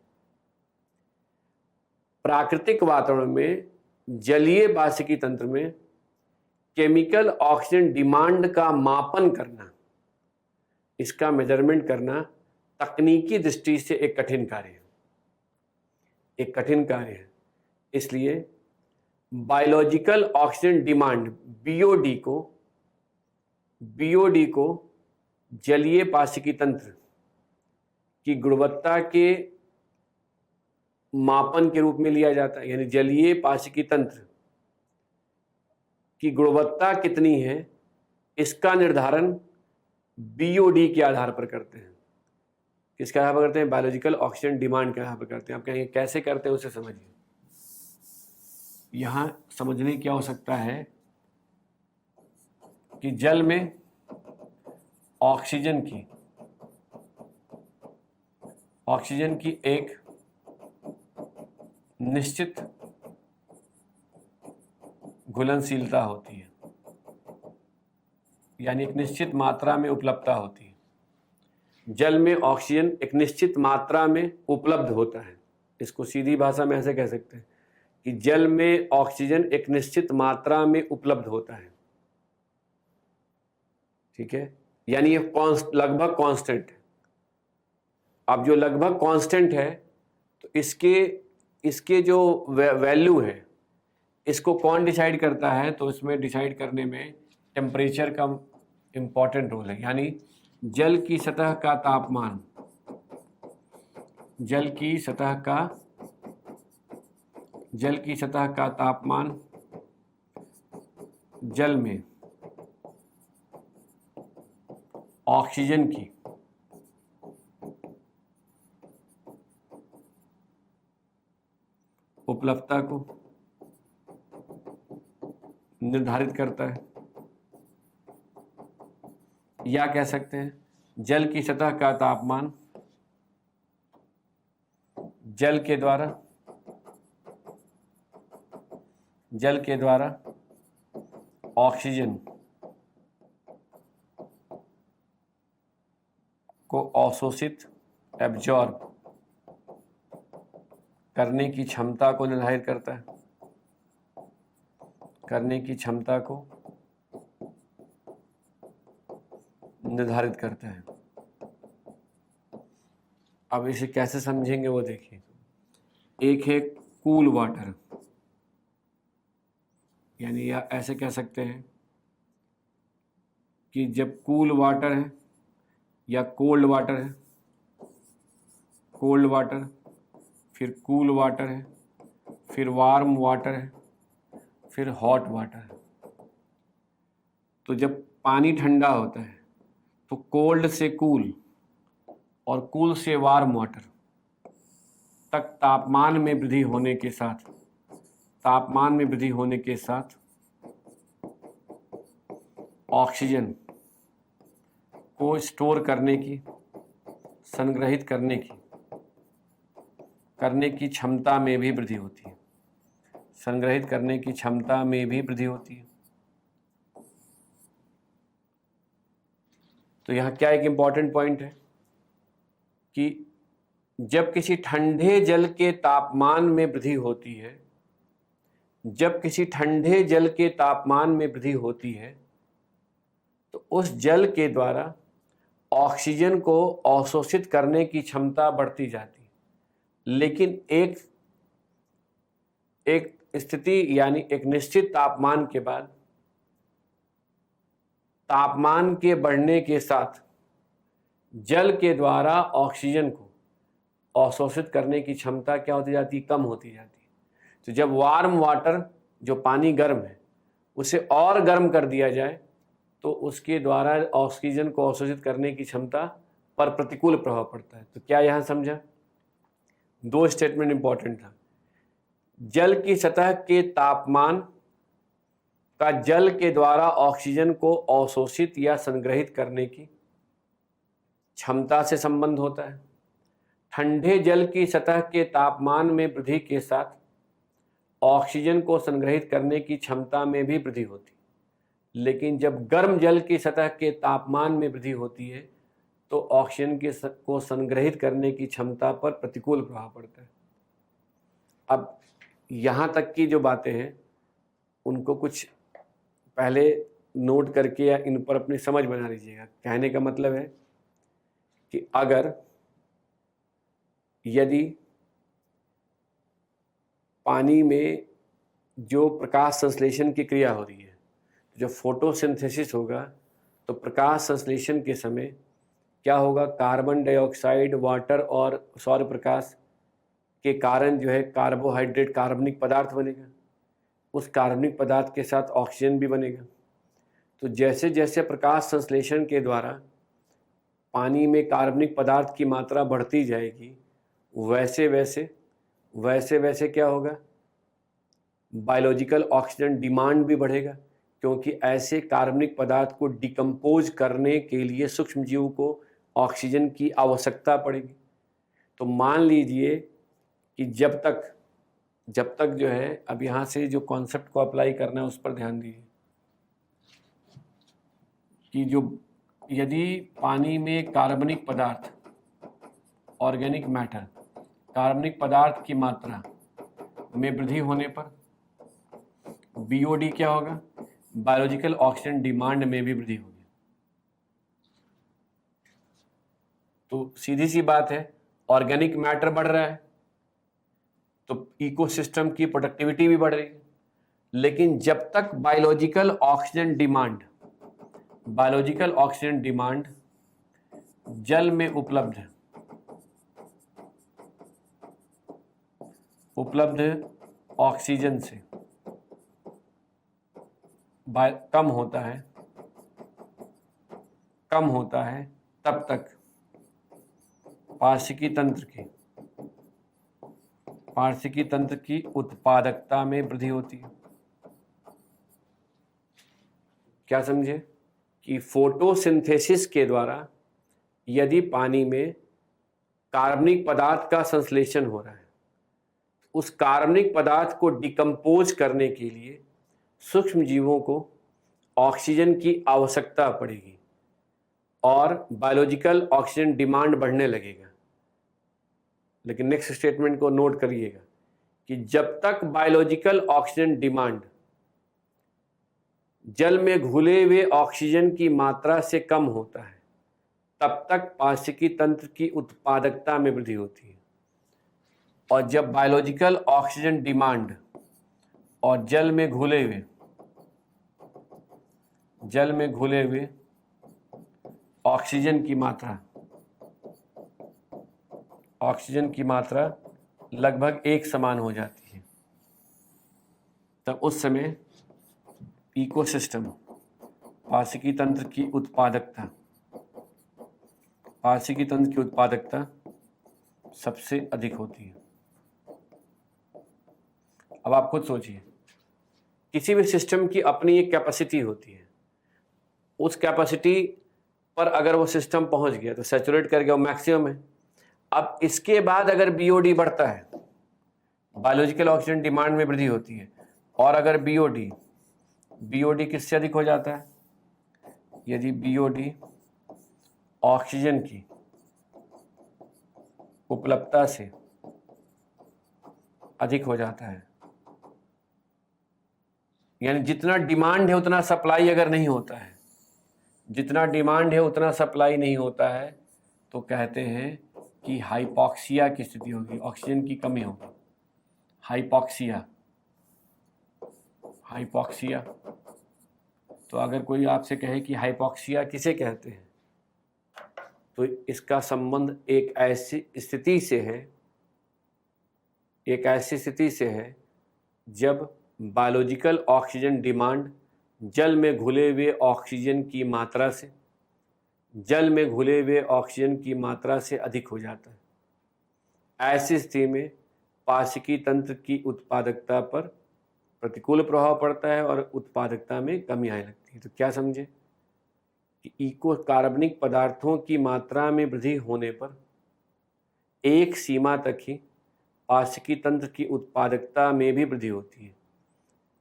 प्राकृतिक वातावरण में, जलीय पाशिकी तंत्र में केमिकल ऑक्सीजन डिमांड का मापन करना, इसका मेजरमेंट करना तकनीकी दृष्टि से एक कठिन कार्य है, एक कठिन कार्य है। इसलिए बायोलॉजिकल ऑक्सीजन डिमांड बीओडी को जलीय पाशिकी तंत्र की गुणवत्ता के मापन के रूप में लिया जाता है। यानी जलीय पाशिकी तंत्र की गुणवत्ता कितनी है, इसका निर्धारण बीओडी के आधार पर करते हैं। किसके आधार पर करते हैं? बायोलॉजिकल ऑक्सीजन डिमांड के आधार पर करते हैं। आप कहेंगे कैसे करते हैं, उसे समझिए। यहां समझने क्या हो सकता है कि जल में ऑक्सीजन की एक निश्चित घुलनशीलता होती है, यानी एक निश्चित मात्रा में उपलब्धता होती है। जल में ऑक्सीजन एक निश्चित मात्रा में उपलब्ध होता है। इसको सीधी भाषा में ऐसे कह सकते हैं कि जल में ऑक्सीजन एक निश्चित मात्रा में उपलब्ध होता है। ठीक है, यानी ये लगभग कांस्टेंट है। अब जो लगभग कांस्टेंट है तो इसके जो वैल्यू है, इसको कौन डिसाइड करता है? तो इसमें डिसाइड करने में टेम्परेचर का इंपॉर्टेंट रोल है। यानी जल की सतह का तापमान, जल की सतह का तापमान जल में ऑक्सीजन की उपलब्धता को निर्धारित करता है, या कह सकते हैं जल की सतह का तापमान जल के द्वारा ऑक्सीजन को अवशोषित, एब्जॉर्ब करने की क्षमता को निर्धारित करता है, करने की क्षमता को निर्धारित करता है। अब इसे कैसे समझेंगे वो देखिए। एक है कूल वाटर, यानी या ऐसे कह सकते हैं कि जब कूल वाटर है या कोल्ड वाटर है, कोल्ड वाटर, फिर कूल वाटर है, फिर वार्म वाटर है, फिर हॉट वाटर है। तो जब पानी ठंडा होता है तो कोल्ड से कूल और कूल से वार्म वाटर तक तापमान में वृद्धि होने के साथ ऑक्सीजन को स्टोर करने की, संग्रहित करने की क्षमता में भी वृद्धि होती है, संग्रहित करने की क्षमता में भी वृद्धि होती है। तो यहाँ क्या एक इम्पॉर्टेंट पॉइंट है कि जब किसी ठंडे जल के तापमान में वृद्धि होती है, तो उस जल के द्वारा ऑक्सीजन को अवशोषित करने की क्षमता बढ़ती जाती है। लेकिन एक स्थिति, यानी एक निश्चित तापमान के बाद तापमान के बढ़ने के साथ जल के द्वारा ऑक्सीजन को अवशोषित करने की क्षमता क्या होती जाती है? कम होती जाती है। तो जब वार्म वाटर, जो पानी गर्म है, उसे और गर्म कर दिया जाए तो उसके द्वारा ऑक्सीजन को अवशोषित करने की क्षमता पर प्रतिकूल प्रभाव पड़ता है। तो क्या यहाँ समझा? दो स्टेटमेंट इंपॉर्टेंट था। जल की सतह के तापमान का जल के द्वारा ऑक्सीजन को अवशोषित या संग्रहित करने की क्षमता से संबंध होता है। ठंडे जल की सतह के तापमान में वृद्धि के साथ ऑक्सीजन को संग्रहित करने की क्षमता में भी वृद्धि होती है। लेकिन जब गर्म जल की सतह के तापमान में वृद्धि होती है तो ऑक्सीजन को संग्रहित करने की क्षमता पर प्रतिकूल प्रभाव पड़ता है। अब यहाँ तक की जो बातें हैं उनको कुछ पहले नोट करके या इन पर अपनी समझ बना लीजिएगा। कहने का मतलब है कि यदि पानी में जो प्रकाश संश्लेषण की क्रिया हो रही है, जो फोटोसिंथेसिस होगा, तो प्रकाश संश्लेषण के समय क्या होगा, कार्बन डाइऑक्साइड, वाटर और सौर प्रकाश के कारण जो है कार्बोहाइड्रेट कार्बनिक पदार्थ बनेगा। उस कार्बनिक पदार्थ के साथ ऑक्सीजन भी बनेगा। तो जैसे जैसे प्रकाश संश्लेषण के द्वारा पानी में कार्बनिक पदार्थ की मात्रा बढ़ती जाएगी, वैसे वैसे क्या होगा, बायोलॉजिकल ऑक्सीजन डिमांड भी बढ़ेगा, क्योंकि ऐसे कार्बनिक पदार्थ को डिकम्पोज करने के लिए सूक्ष्म जीव को ऑक्सीजन की आवश्यकता पड़ेगी। तो मान लीजिए कि जब तक जो है, अब यहाँ से जो कॉन्सेप्ट को अप्लाई करना है उस पर ध्यान दीजिए कि जो यदि पानी में कार्बनिक पदार्थ, ऑर्गेनिक मैटर, कार्बनिक पदार्थ की मात्रा में वृद्धि होने पर बीओडी क्या होगा, बायोलॉजिकल ऑक्सीजन डिमांड में भी वृद्धि होगी। तो सीधी सी बात है, ऑर्गेनिक मैटर बढ़ रहा है तो इकोसिस्टम की प्रोडक्टिविटी भी बढ़ रही है। लेकिन जब तक बायोलॉजिकल ऑक्सीजन डिमांड जल में उपलब्ध ऑक्सीजन से कम होता है तब तक पार्श्विकी तंत्र की उत्पादकता में वृद्धि होती है। क्या समझे कि फोटोसिंथेसिस के द्वारा यदि पानी में कार्बनिक पदार्थ का संश्लेषण हो रहा है, उस कार्बनिक पदार्थ को डिकम्पोज करने के लिए सूक्ष्म जीवों को ऑक्सीजन की आवश्यकता पड़ेगी और बायोलॉजिकल ऑक्सीजन डिमांड बढ़ने लगेगा। लेकिन नेक्स्ट स्टेटमेंट को नोट करिएगा कि जब तक बायोलॉजिकल ऑक्सीजन डिमांड जल में घुले हुए ऑक्सीजन की मात्रा से कम होता है तब तक पार्श्विकी तंत्र की उत्पादकता में वृद्धि होती है। और जब बायोलॉजिकल ऑक्सीजन डिमांड और जल में घुले हुए ऑक्सीजन की मात्रा लगभग एक समान हो जाती है, तब उस समय इकोसिस्टम, पार्श्विकी तंत्र की उत्पादकता सबसे अधिक होती है। अब आप खुद सोचिए, किसी भी सिस्टम की अपनी एक कैपेसिटी होती है। उस कैपेसिटी पर अगर वो सिस्टम पहुंच गया तो सैचुरेट कर गया, वो मैक्सिमम है। अब इसके बाद अगर बीओडी बढ़ता है, बायोलॉजिकल ऑक्सीजन डिमांड में वृद्धि होती है, और अगर बीओडी किससे अधिक हो जाता है, यदि बीओडी ऑक्सीजन की उपलब्धता से अधिक हो जाता है, यानी जितना डिमांड है उतना सप्लाई अगर नहीं होता है, तो कहते हैं कि हाइपॉक्सिया की स्थिति होगी, ऑक्सीजन की कमी होगी। हाइपॉक्सिया। तो अगर कोई आपसे कहे कि हाइपॉक्सिया किसे कहते हैं, तो इसका संबंध एक ऐसी स्थिति से है जब बायोलॉजिकल ऑक्सीजन डिमांड जल में घुले हुए ऑक्सीजन की मात्रा से अधिक हो जाता है। ऐसी स्थिति में पार्श्विकी तंत्र की उत्पादकता पर प्रतिकूल प्रभाव पड़ता है और उत्पादकता में कमी आने लगती है। तो क्या समझे कि कार्बनिक पदार्थों की मात्रा में वृद्धि होने पर एक सीमा तक ही पार्श्विकी तंत्र की उत्पादकता में भी वृद्धि होती है।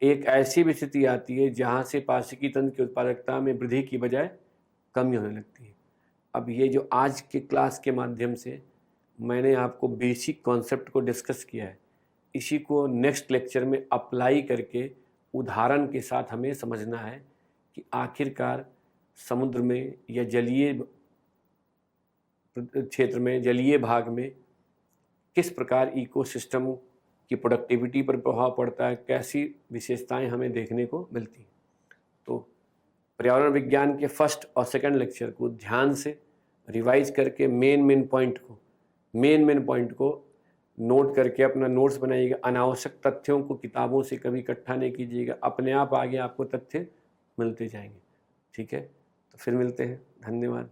एक ऐसी भी स्थिति आती है जहाँ से पारिस्थितिकी तंत्र की उत्पादकता में वृद्धि की बजाय कमी होने लगती है। अब ये जो आज के क्लास के माध्यम से मैंने आपको बेसिक कॉन्सेप्ट को डिस्कस किया है, इसी को नेक्स्ट लेक्चर में अप्लाई करके उदाहरण के साथ हमें समझना है कि आखिरकार समुद्र में या जलीय क्षेत्र में, जलीय भाग में किस प्रकार इकोसिस्टम की प्रोडक्टिविटी पर प्रभाव पड़ता है, कैसी विशेषताएं हमें देखने को मिलती हैं। तो पर्यावरण विज्ञान के फर्स्ट और सेकंड लेक्चर को ध्यान से रिवाइज करके मेन पॉइंट को नोट करके अपना नोट्स बनाइएगा। अनावश्यक तथ्यों को किताबों से कभी इकट्ठा नहीं कीजिएगा, अपने आप आगे आपको तथ्य मिलते जाएंगे। ठीक है, तो फिर मिलते हैं। धन्यवाद।